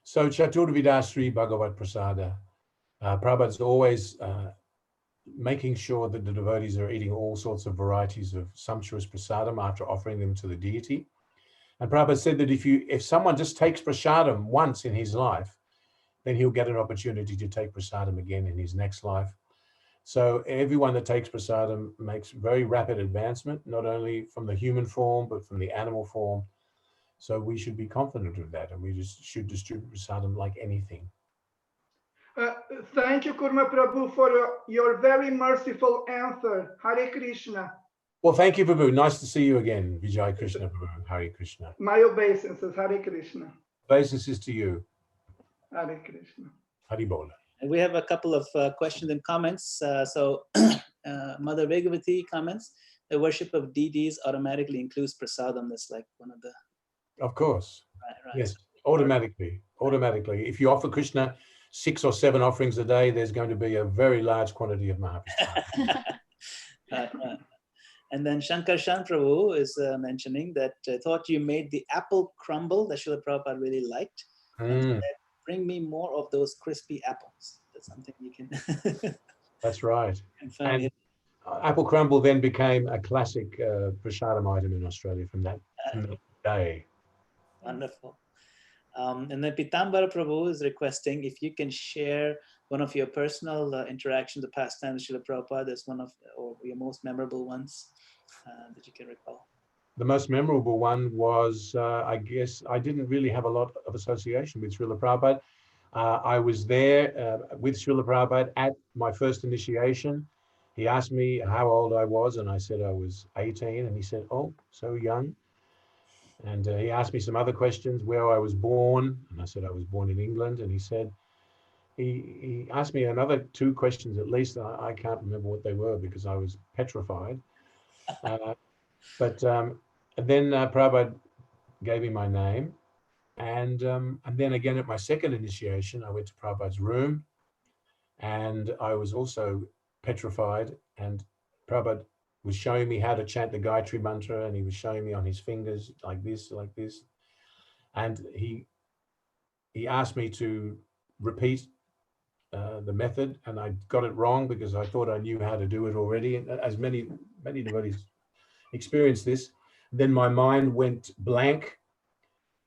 So Chaturvidasri Bhagavat Prasada. Prabhupada's always making sure that the devotees are eating all sorts of varieties of sumptuous prasadam after offering them to the deity. And Prabhupada said that if someone just takes prasadam once in his life, then he'll get an opportunity to take prasadam again in his next life. So everyone that takes prasadam makes very rapid advancement, not only from the human form, but from the animal form. So we should be confident of that, and we just should distribute prasadam like anything. Thank you, Kurma Prabhu, for your very merciful answer. Hare Krishna. Well, thank you, Prabhu. Nice to see you again, Vijay Krishna Prabhu. Hare Krishna. My obeisances. Hare Krishna. Obeisances to you. Hare Krishna. Hari Bol. We have a couple of questions and comments. Mother Vegavati comments, the worship of deities automatically includes prasadam. That's like one of the... Of course. Right. Yes, automatically. If you offer Krishna 6 or 7 offerings a day, there's going to be a very large quantity of Mahaprasad. Right. And then Shankar Shan Prabhu is mentioning that thought you made the apple crumble that Srila Prabhupada really liked. And said, bring me more of those crispy apples. That's something you can... That's right. And apple crumble then became a classic prasadam item in Australia from that day. Wonderful. And then Pitambara Prabhu is requesting if you can share one of your personal interactions, the pastime with Srila Prabhupada. That's one of or your most memorable ones that you can recall. The most memorable one was, I guess, I didn't really have a lot of association with Srila Prabhupada. I was there with Srila Prabhupada at my first initiation. He asked me how old I was, and I said I was 18, and he said, oh, so young. And he asked me some other questions, where I was born, and I said I was born in England, and he said, he asked me another 2 questions at least. I can't remember what they were because I was petrified. But then Prabhupada gave me my name, And then again at my second initiation, I went to Prabhupada's room, and I was also petrified. And Prabhupada was showing me how to chant the Gayatri mantra, and he was showing me on his fingers like this, and he asked me to repeat the method, and I got it wrong because I thought I knew how to do it already. And as many devotees experience this, then my mind went blank,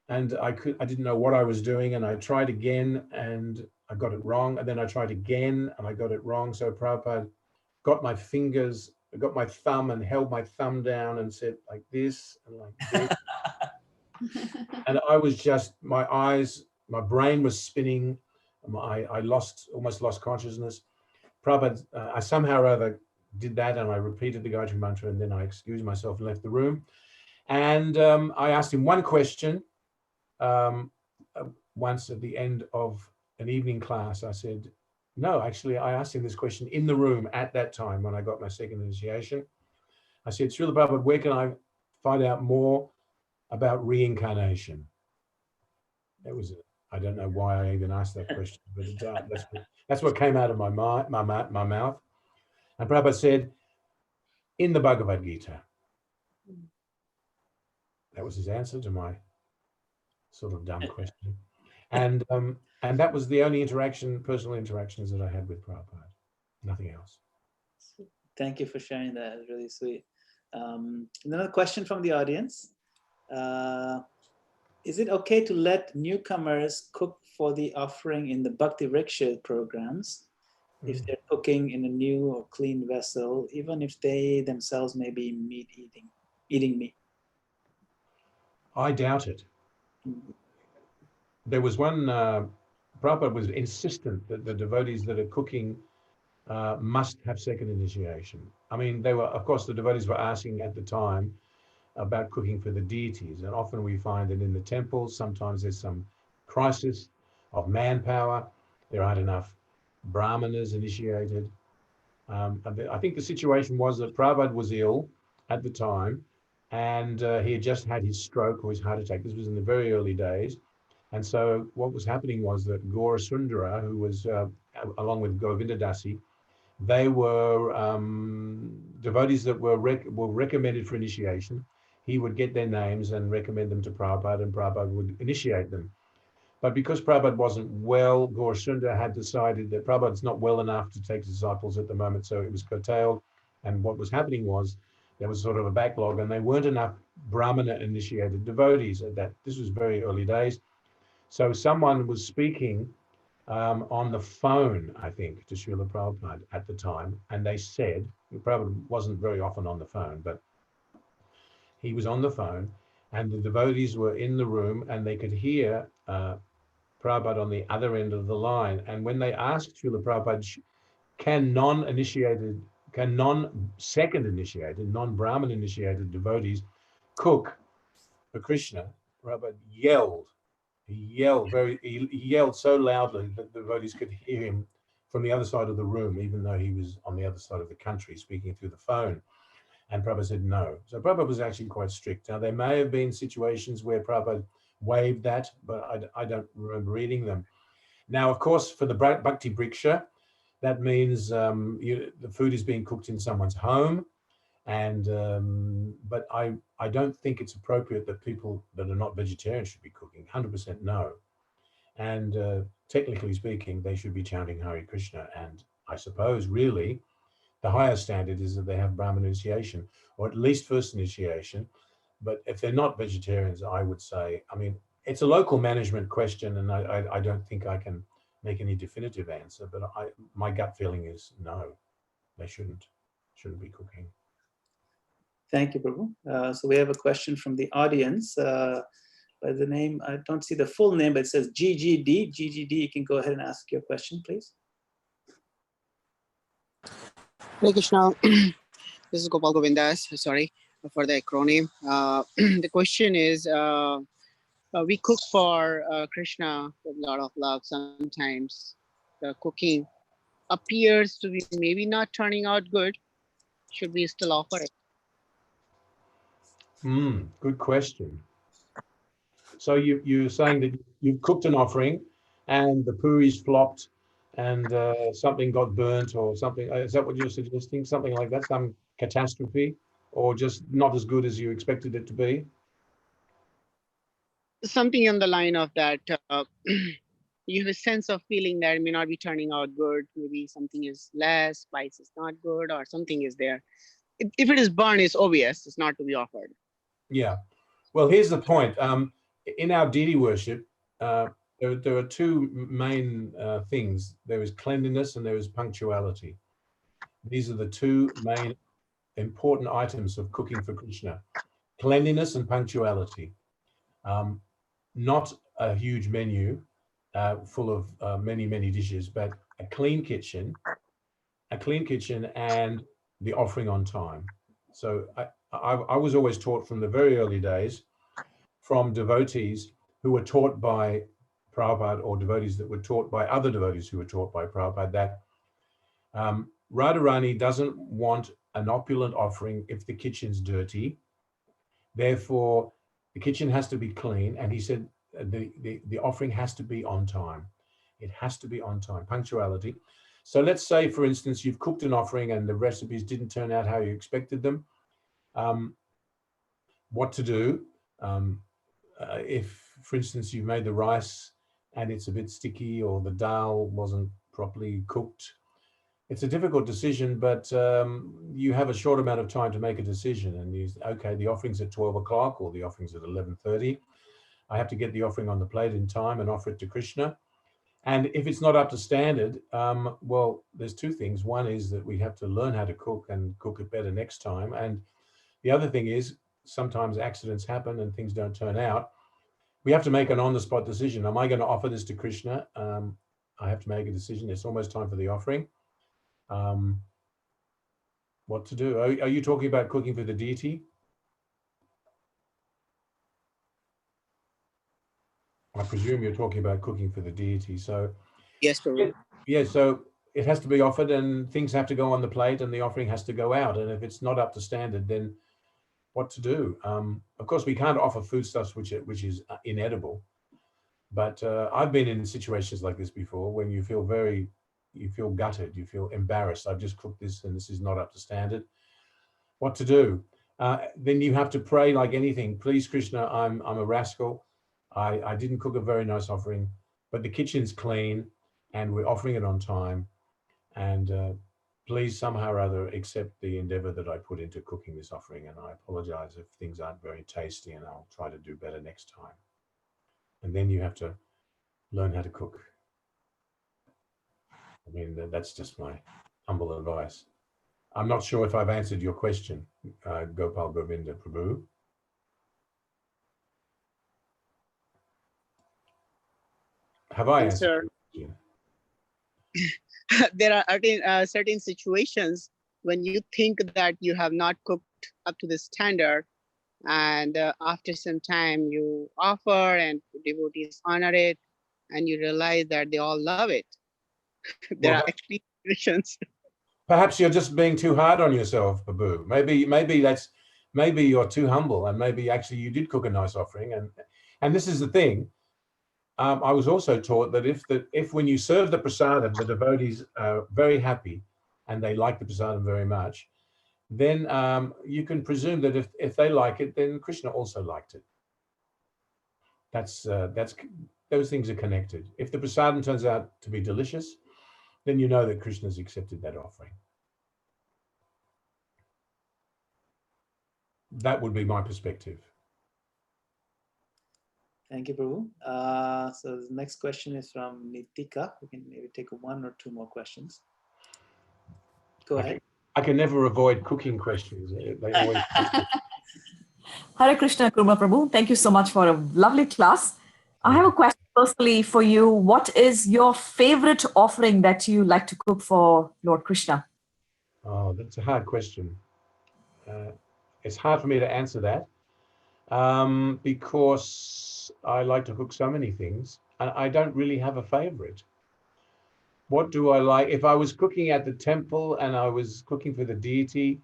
and I didn't know what I was doing, and I tried again and I got it wrong, and then I tried again and I got it wrong. So Prabhupada got my fingers, got my thumb and held my thumb down and said like this and like this. And I was just, my brain was spinning. I almost lost consciousness. Prabhupada, I somehow or other did that, and I repeated the Gayatri mantra, and then I excused myself and left the room. And I asked him one question once at the end of an evening class. I said, no, actually, I asked him this question in the room at that time when I got my second initiation. I said, Srila Prabhupada, where can I find out more about reincarnation? That was it. I don't know why I even asked that question, but that's what came out of my mouth. And Prabhupada said, in the Bhagavad Gita. That was his answer to my sort of dumb question. And that was the only personal interactions that I had with Prabhupada. Nothing else. Thank you for sharing that. It's really sweet. Another question from the audience. Is it okay to let newcomers cook for the offering in the Bhakti Vriksha programs if they're cooking in a new or clean vessel, even if they themselves may be eating meat? I doubt it. There was one, Prabhupada was insistent that the devotees that are cooking must have second initiation. I mean, of course, the devotees were asking at the time about cooking for the deities. And often we find that in the temples, sometimes there's some crisis of manpower. There aren't enough brahmanas initiated. I think the situation was that Prabhupada was ill at the time, and he had just had his stroke or his heart attack. This was in the very early days. And so what was happening was that Gaura Sundara, who was along with Govinda Dasi, they were devotees that were recommended for initiation. He would get their names and recommend them to Prabhupada, and Prabhupada would initiate them. But because Prabhupada wasn't well, Gaura Sundara had decided that Prabhupada's not well enough to take disciples at the moment, so it was curtailed. And what was happening was there was sort of a backlog, and there weren't enough Brahmana-initiated devotees at that. This was very early days. So someone was speaking on the phone, I think, to Srila Prabhupada at the time, and they said, Prabhupada wasn't very often on the phone, but he was on the phone, and the devotees were in the room, and they could hear Prabhupada on the other end of the line. And when they asked Srila Prabhupada, can non-second initiated, non-Brahmin initiated devotees cook for Krishna, Prabhupada yelled. He yelled so loudly that the devotees could hear him from the other side of the room, even though he was on the other side of the country speaking through the phone. And Prabhupada said no. So Prabhupada was actually quite strict. Now, there may have been situations where Prabhupada waived that, but I don't remember reading them. Now, of course, for the Bhakti Vriksha, that means the food is being cooked in someone's home. And but I don't think it's appropriate that people that are not vegetarian should be cooking. 100% no. And technically speaking, they should be chanting Hare Krishna. And I suppose really the highest standard is that they have Brahman initiation, or at least first initiation. But if they're not vegetarians, I would say, I mean, it's a local management question, and I don't think I can make any definitive answer. But my gut feeling is no, they shouldn't be cooking. Thank you, Prabhu. So we have a question from the audience by the name, I don't see the full name, but it says GGD. GGD, you can go ahead and ask your question, please. Hare Krishna. This is Gopal Govindas. Sorry for the acronym. The question is, we cook for Krishna with a lot of love. Sometimes the cooking appears to be maybe not turning out good. Should we still offer it? Good question. So you're saying that you've cooked an offering and the puris flopped and something got burnt or something. Is that what you're suggesting? Something like that, some catastrophe, or just not as good as you expected it to be? Something on the line of that. You have a sense of feeling that it may not be turning out good. Maybe something is less, spice is not good, or something is there. If it is burned, it's obvious. It's not to be offered. Yeah. Well, here's the point. In our deity worship, there are two main things. There is cleanliness and there is punctuality. These are the two main important items of cooking for Krishna: cleanliness and punctuality. Not a huge menu full of many dishes, but a clean kitchen and the offering on time. So I was always taught from the very early days from devotees who were taught by Prabhupada, or devotees that were taught by other devotees who were taught by Prabhupada, that Radharani doesn't want an opulent offering if the kitchen's dirty. Therefore, the kitchen has to be clean. And he said the offering has to be on time. It has to be on time, punctuality. So let's say, for instance, you've cooked an offering and the recipes didn't turn out how you expected them. What to do? If, for instance, you've made the rice and it's a bit sticky, or the dal wasn't properly cooked, it's a difficult decision, but you have a short amount of time to make a decision. And you, okay, the offering's at 12 o'clock or the offering's at 11:30. I have to get the offering on the plate in time and offer it to Krishna. And if it's not up to standard, well, there's two things. One is that we have to learn how to cook and cook it better next time. And the other thing is, sometimes accidents happen and things don't turn out. We have to make an on-the-spot decision. Am I going to offer this to Krishna? I have to make a decision. It's almost time for the offering. What to do? Are you talking about cooking for the deity? I presume you're talking about cooking for the deity. So Yes, Prabhu. yeah, so it has to be offered and things have to go on the plate and the offering has to go out. And if it's not up to standard, then what to do? Of course, we can't offer foodstuffs which is inedible. But I've been in situations like this before when you feel gutted, you feel embarrassed. I've just cooked this and this is not up to standard. What to do? Then you have to pray like anything. Please, Krishna, I'm a rascal. I didn't cook a very nice offering, but the kitchen's clean and we're offering it on time. And please somehow or other accept the endeavor that I put into cooking this offering. And I apologize if things aren't very tasty, and I'll try to do better next time. And then you have to learn how to cook. I mean, that's just my humble advice. I'm not sure if I've answered your question, Gopal Govinda Prabhu. Have I answered Sir, your question? there are certain situations when you think that you have not cooked up to the standard, and after some time you offer and devotees honor it, and you realize that they all love it. There Well, are actually situations. perhaps you're just being too hard on yourself, Prabhu. Maybe you're too humble, and maybe actually you did cook a nice offering. And this is the thing. I was also taught that if when you serve the prasadam, the devotees are very happy and they like the prasadam very much, then you can presume that if they like it, then Krishna also liked it. That's those things are connected. If the prasadam turns out to be delicious, then you know that Krishna's accepted that offering. That would be my perspective. Thank you, Prabhu. So the next question is from Nitika. We can maybe take one or two more questions. Go ahead. I can never avoid cooking questions. They always. Hare Krishna, Kurma Prabhu. Thank you so much for a lovely class. I have a question personally for you. What is your favorite offering that you like to cook for Lord Krishna? Oh, that's a hard question. It's hard for me to answer that because I like to cook so many things and I don't really have a favorite. What do I like? If I was cooking at the temple and I was cooking for the deity,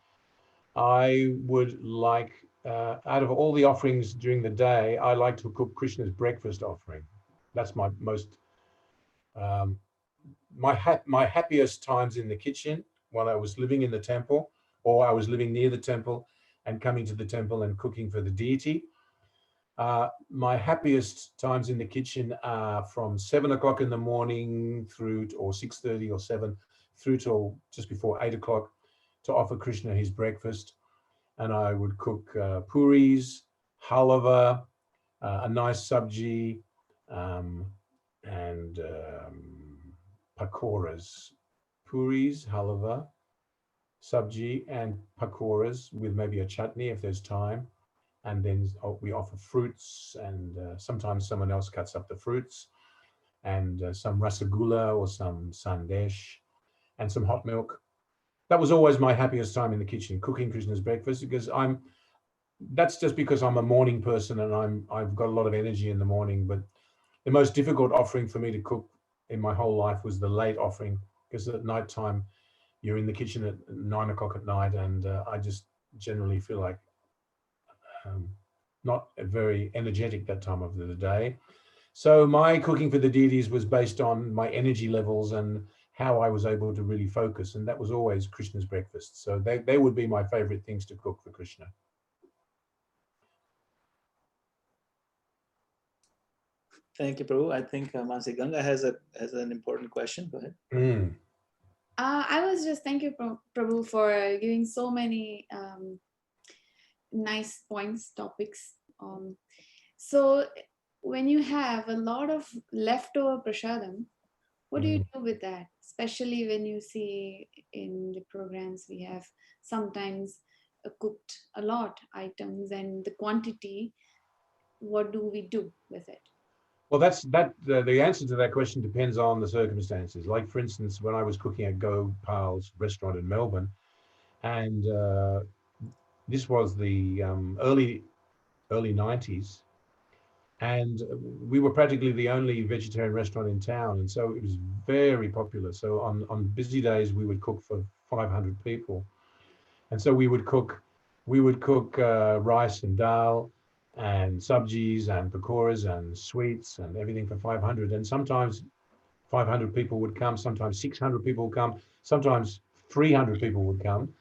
I would like out of all the offerings during the day, I like to cook Krishna's breakfast offering. That's my most, my happiest times in the kitchen while I was living in the temple, or I was living near the temple and coming to the temple and cooking for the deity. My happiest times in the kitchen are from 7 o'clock in the morning through, or 6:30 or 7, through till just before 8 o'clock to offer Krishna his breakfast. And I would cook puris, halava, a nice sabji, and pakoras. Puris, halava, sabji, and pakoras with maybe a chutney if there's time. And then we offer fruits, and sometimes someone else cuts up the fruits, and some rasagula or some sandesh, and some hot milk. That was always my happiest time in the kitchen, cooking Krishna's breakfast, because that's just because I'm a morning person and I've got a lot of energy in the morning. But the most difficult offering for me to cook in my whole life was the late offering, because at night time you're in the kitchen at 9 o'clock at night, and I just generally feel like not very energetic that time of the day. So my cooking for the deities was based on my energy levels and how I was able to really focus. And that was always Krishna's breakfast. So they would be my favorite things to cook for Krishna. Thank you, Prabhu. I think Mansi Ganga has an important question. Go ahead. I was just, thank you, Prabhu, for giving so many nice points, topics. So when you have a lot of leftover prasadam, what do you do with that? Especially when you see in the programs we have sometimes cooked a lot items, and the quantity, what do we do with it? Well, the answer to that question depends on the circumstances. Like, for instance, when I was cooking at Gopal's restaurant in Melbourne, and this was the early 90s, and we were practically the only vegetarian restaurant in town, and so it was very popular. So on busy days we would cook for 500 people, and so we would cook rice and dal and sabjis and pakoras and sweets and everything for 500. And sometimes 500 people would come, sometimes 600 people would come, sometimes 300 people would come.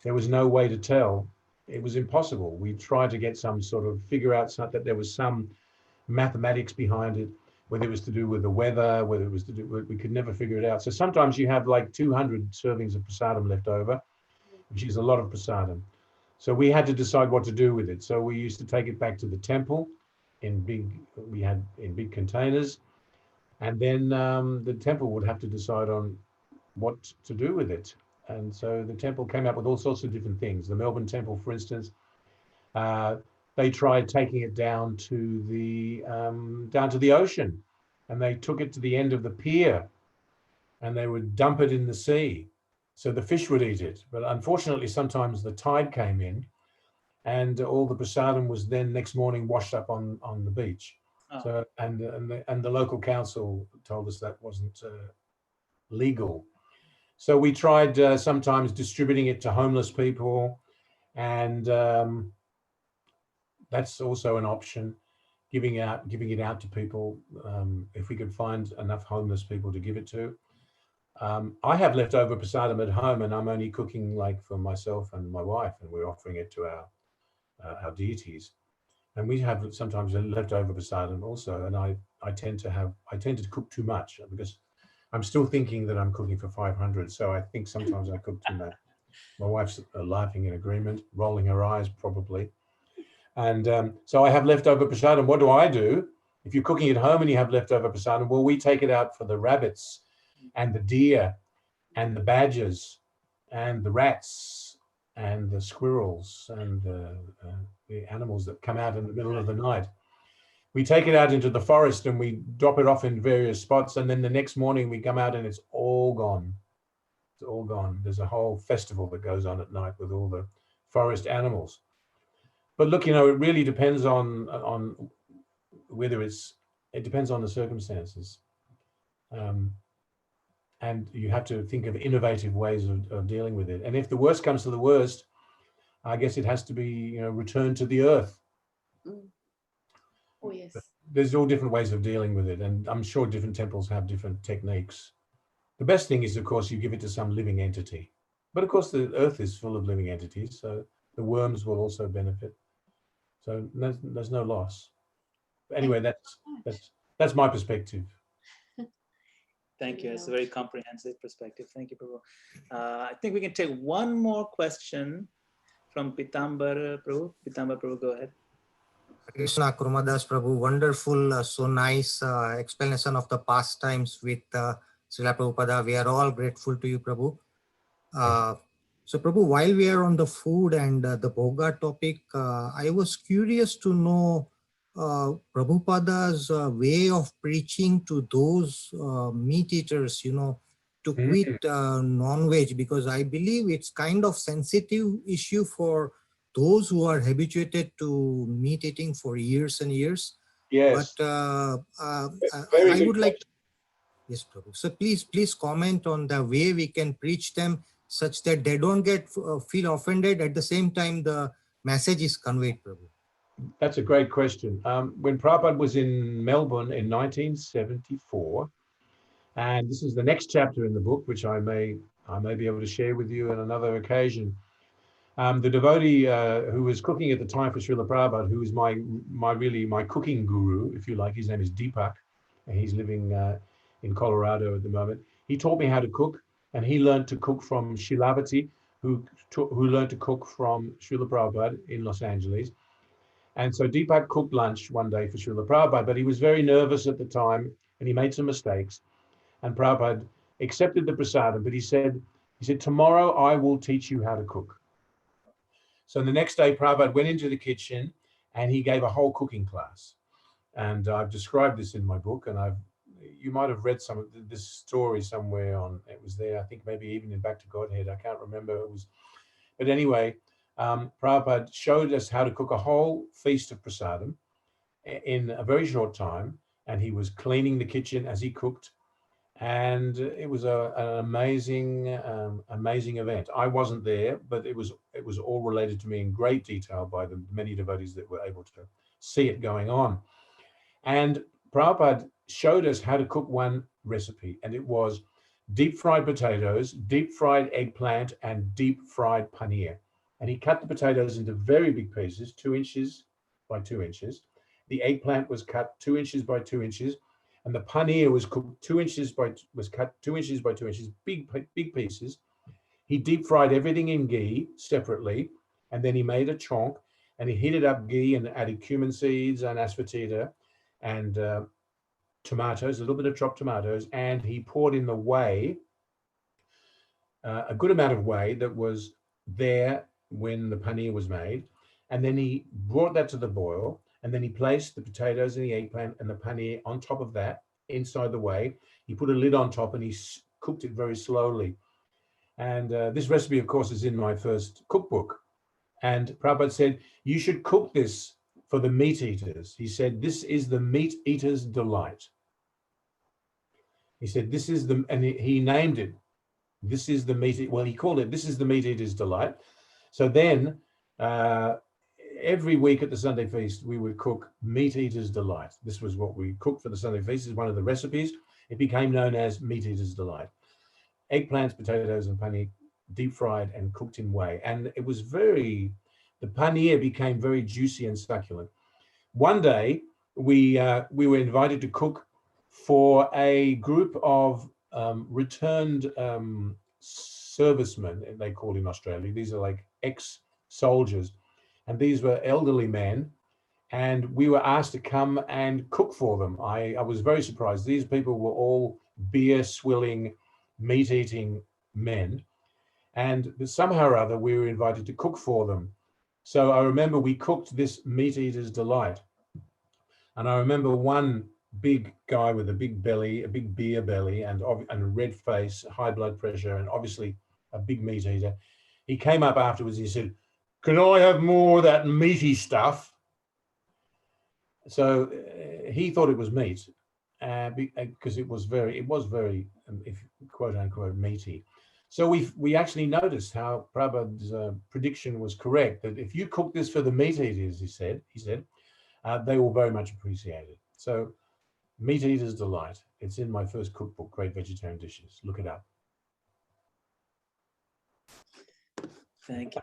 There was no way to tell. It was impossible. We tried to get some sort of figure out that there was some mathematics behind it, whether it was to do with the weather, whether it was to do with, we could never figure it out. So sometimes you have like 200 servings of prasadam left over, which is a lot of prasadam. So we had to decide what to do with it. So we used to take it back to the temple in big containers, and then the temple would have to decide on what to do with it. And so the temple came up with all sorts of different things. The Melbourne temple, for instance, they tried taking it down to the ocean, and they took it to the end of the pier, and they would dump it in the sea, so the fish would eat it. But unfortunately, sometimes the tide came in, and all the prasadam was then next morning washed up on the beach. Oh. So and the local council told us that wasn't legal. So we tried sometimes distributing it to homeless people, and that's also an option, giving it out to people if we could find enough homeless people to give it to. I have leftover prasadam at home, and I'm only cooking like for myself and my wife, and we're offering it to our deities. And we have sometimes leftover prasadam also, and I tend to cook too much because I'm still thinking that I'm cooking for 500. So I think sometimes I cook too much. My wife's laughing in agreement, rolling her eyes probably. And so I have leftover prasadam. What do? If you're cooking at home and you have leftover prasadam, well, we take it out for the rabbits and the deer and the badgers and the rats and the squirrels and the animals that come out in the middle of the night. We take it out into the forest and we drop it off in various spots, and then the next morning we come out and it's all gone. It's all gone. There's a whole festival that goes on at night with all the forest animals. But look, it really depends on whether it depends on the circumstances. And you have to think of innovative ways of dealing with it. And if the worst comes to the worst, I guess it has to be, you know, returned to the earth. Mm. Oh, yes. There's all different ways of dealing with it, and I'm sure different temples have different techniques. The best thing is, of course, you give it to some living entity. But of course, the earth is full of living entities, so the worms will also benefit. So there's no loss. But anyway, that's my perspective. Thank you. It's a very comprehensive perspective. Thank you, Prabhu. I think we can take one more question from Pitambar Prabhu. Pitambar Prabhu, go ahead. Krishna Kurmadas Prabhu, wonderful, so nice explanation of the pastimes with Srila Prabhupada. We are all grateful to you, Prabhu. So Prabhu, while we are on the food and the Bhoga topic, I was curious to know Prabhupada's way of preaching to those meat eaters, you know, to quit non-veg, because I believe it's kind of sensitive issue for those who are habituated to meat eating for years and years. Yes. But I would like, yes, Prabhu. So please comment on the way we can preach them such that they don't get feel offended. At the same time, the message is conveyed, Prabhu. That's a great question. When Prabhupada was in Melbourne in 1974, and this is the next chapter in the book, which I may be able to share with you on another occasion. The devotee who was cooking at the time for Srila Prabhupada, who is my cooking guru, if you like, his name is Deepak, and he's living in Colorado at the moment. He taught me how to cook, and he learned to cook from Shilavati, who learned to cook from Srila Prabhupada in Los Angeles. And so Deepak cooked lunch one day for Srila Prabhupada, but he was very nervous at the time, and he made some mistakes. And Prabhupada accepted the prasadam, but he said, tomorrow I will teach you how to cook. So the next day, Prabhupada went into the kitchen and he gave a whole cooking class. And I've described this in my book, and you might have read some of this story somewhere it was there, I think maybe even in Back to Godhead, I can't remember. But anyway, Prabhupada showed us how to cook a whole feast of prasadam in a very short time, and he was cleaning the kitchen as he cooked. And it was an amazing event. I wasn't there, but it was all related to me in great detail by the many devotees that were able to see it going on. And Prabhupada showed us how to cook one recipe, and it was deep fried potatoes, deep fried eggplant, and deep fried paneer. And he cut the potatoes into very big pieces, 2 inches by 2 inches. The eggplant was cut 2 inches by 2 inches. And the paneer was cooked 2 inches was cut 2 inches by 2 inches, big pieces. He deep fried everything in ghee separately, and then he made a chonk, and he heated up ghee and added cumin seeds and asafoetida and tomatoes, a little bit of chopped tomatoes, and he poured in the whey, a good amount of whey that was there when the paneer was made, and then he brought that to the boil. And then he placed the potatoes and the eggplant and the paneer on top of that, inside the whey. He put a lid on top and he cooked it very slowly. And this recipe, of course, is in my first cookbook. And Prabhupada said, you should cook this for the meat eaters. He said, this is the meat eater's delight. He said, and he named it. This is the meat, well, he called it, this is the meat eater's delight. So then, every week at the Sunday feast, we would cook Meat Eater's Delight. This was what we cooked for the Sunday feast. Is one of the recipes. It became known as Meat Eater's Delight. Eggplants, potatoes, and paneer deep fried and cooked in whey. And it was the paneer became very juicy and succulent. One day, we were invited to cook for a group of returned servicemen, they call in Australia. These are like ex-soldiers. And these were elderly men, and we were asked to come and cook for them. I was very surprised. These people were all beer-swilling, meat-eating men, and somehow or other we were invited to cook for them. So I remember we cooked this Meat Eater's Delight, and I remember one big guy with a big belly, a big beer belly, and a red face, high blood pressure, and obviously a big meat eater. He came up afterwards and he said, "Can I have more of that meaty stuff?" So he thought it was meat, because it was very, quote unquote, meaty. So we actually noticed how Prabhupada's prediction was correct, that if you cook this for the meat eaters, he said, they will very much appreciate it. So Meat Eater's Delight. It's in my first cookbook, Great Vegetarian Dishes. Look it up. Thank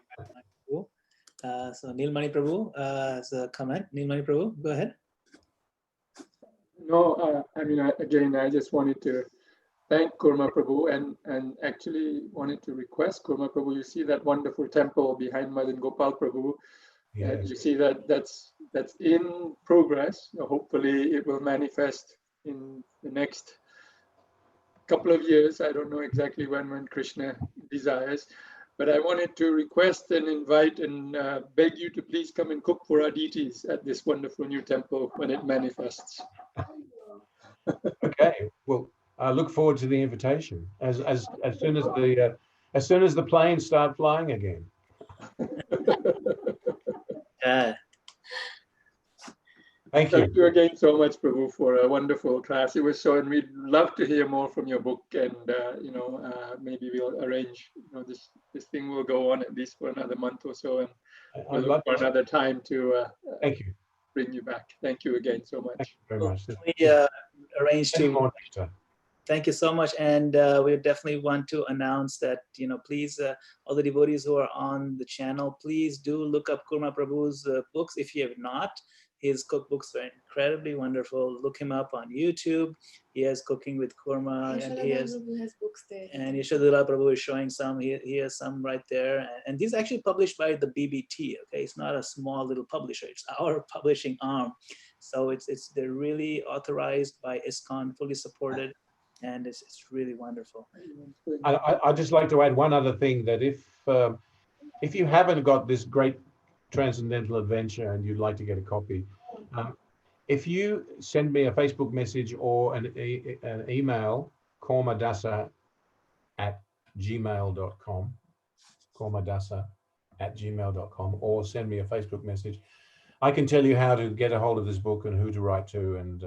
you. So Nilmani Prabhu has a comment. Nilmani Prabhu, go ahead. No, I mean, I just wanted to thank Kurma Prabhu and actually wanted to request Kurma Prabhu. You see that wonderful temple behind Madan Gopal Prabhu. Yes. You see that's in progress. Hopefully it will manifest in the next couple of years. I don't know exactly when Krishna desires, but I wanted to request and invite and beg you to please come and cook for our deities at this wonderful new temple when it manifests. Okay. Well, I look forward to the invitation as soon as the planes start flying again. Yeah. Thank you. Thank you again so much, Prabhu, for a wonderful class. It was so, and we'd love to hear more from your book. And maybe we'll arrange. This thing will go on at least for another month or so, and we'll look for another time to thank you. Bring you back. Thank you again so much. Thank you very much. We arranged to. Thank you so much, and we definitely want to announce that please, all the devotees who are on the channel, please do look up Kurma Prabhu's books if you have not. His cookbooks are incredibly wonderful. Look him up on YouTube. He has Cooking with Kurma, and he has books there. And Srila Prabhu is showing some. He has some right there, and these are actually published by the BBT. Okay, it's not a small little publisher. It's our publishing arm, so they're really authorized by ISKCON, fully supported. And it's really wonderful. I'd just like to add one other thing, that if you haven't got this great transcendental adventure and you'd like to get a copy, if you send me a Facebook message or an email, kormadasa@gmail.com, kormadasa@gmail.com, or send me a Facebook message, I can tell you how to get a hold of this book and who to write to, and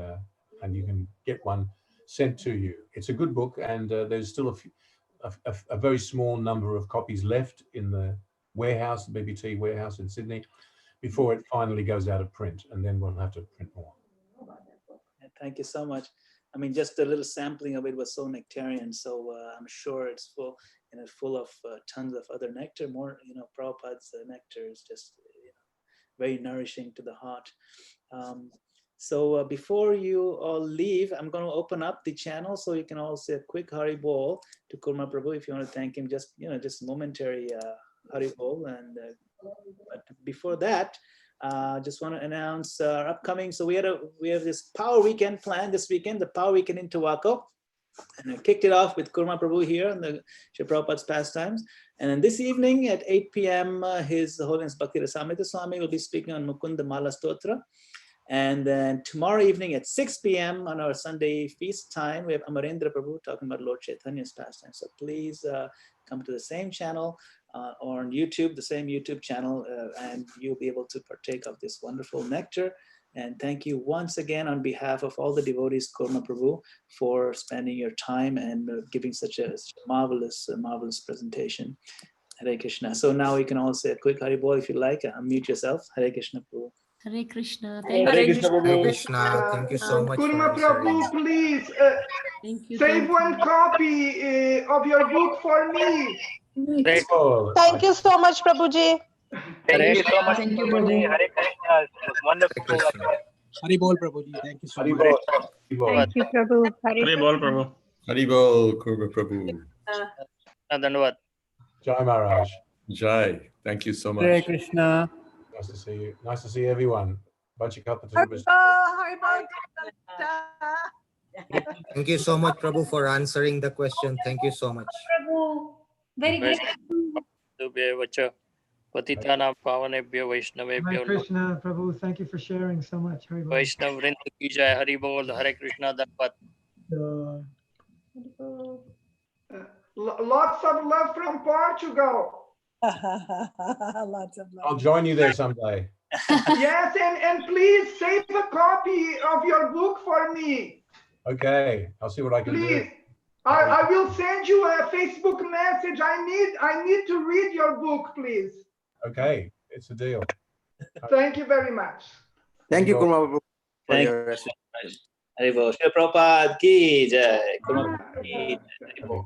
you can get one sent to you. It's a good book, and there's still a very small number of copies left in the warehouse, the BBT warehouse in Sydney, before it finally goes out of print, and then we'll have to print more. Thank you so much. I mean, just a little sampling of it was so nectarian, so I'm sure it's full of tons of other nectar. More, Prabhupada's nectar is just very nourishing to the heart. So before you all leave, I'm going to open up the channel so you can all say a quick Hari Bol to Kurma Prabhu if you want to thank him. Just momentary Hari Bol. And but before that, just want to announce our upcoming. So we have this Power Weekend planned this weekend, the Power Weekend in Towaco, and I kicked it off with Kurma Prabhu here in the Srila Prabhupada's pastimes. And then this evening at 8 p.m., His Holiness Bhakti Rasamrita Swami will be speaking on Mukunda Mala Stotra. And then tomorrow evening at 6 p.m. on our Sunday feast time, we have Amarendra Prabhu talking about Lord Chaitanya's pastime. So please come to the same channel or on YouTube, the same YouTube channel, and you'll be able to partake of this wonderful nectar. And thank you once again on behalf of all the devotees, Kurma Prabhu, for spending your time and giving such a marvelous presentation. Hare Krishna. So now you can all say a quick Hari Bol if you like. Unmute yourself. Hare Krishna Prabhu. Hare Krishna. Hare Krishna. Hare Krishna. Thank you so much. Kurma Prabhu, please save one copy of your book for me. Thank you so much, Prabhuji. Thank you so much. Thank you, Prabhuji. Hare Krishna. It was wonderful. Hari Bol, Prabhuji. Thank you so much. Thank you, Prabhu. Hari Bol, Prabhu. Hari Bol, Kurma Prabhu. Dandavad. Jai Maharaj. Jai. Thank you so much. Hare Krishna. Nice to see you. Nice to see everyone. Thank you so much, Prabhu, for answering the question. Thank you so much. Prabhu, very great. Hare Krishna, Prabhu. Thank you for sharing so much. Hari Bol. Vaishnav Vrinda ki jai. Hari Bol. Hare Krishna. Dandavad. Lots of love from Portugal. Lots of love. I'll join you there someday. Yes, and please save a copy of your book for me. Okay, I'll see what I can do. I will send you a Facebook message. I need to read your book, please. Okay, it's a deal. Thank you very much. Thank you, Kurma Prabhu, for Thank your you. assistance. Haribo. Srila Prabhupada ki jai. Kurma Prabhu ki jai. Haribo.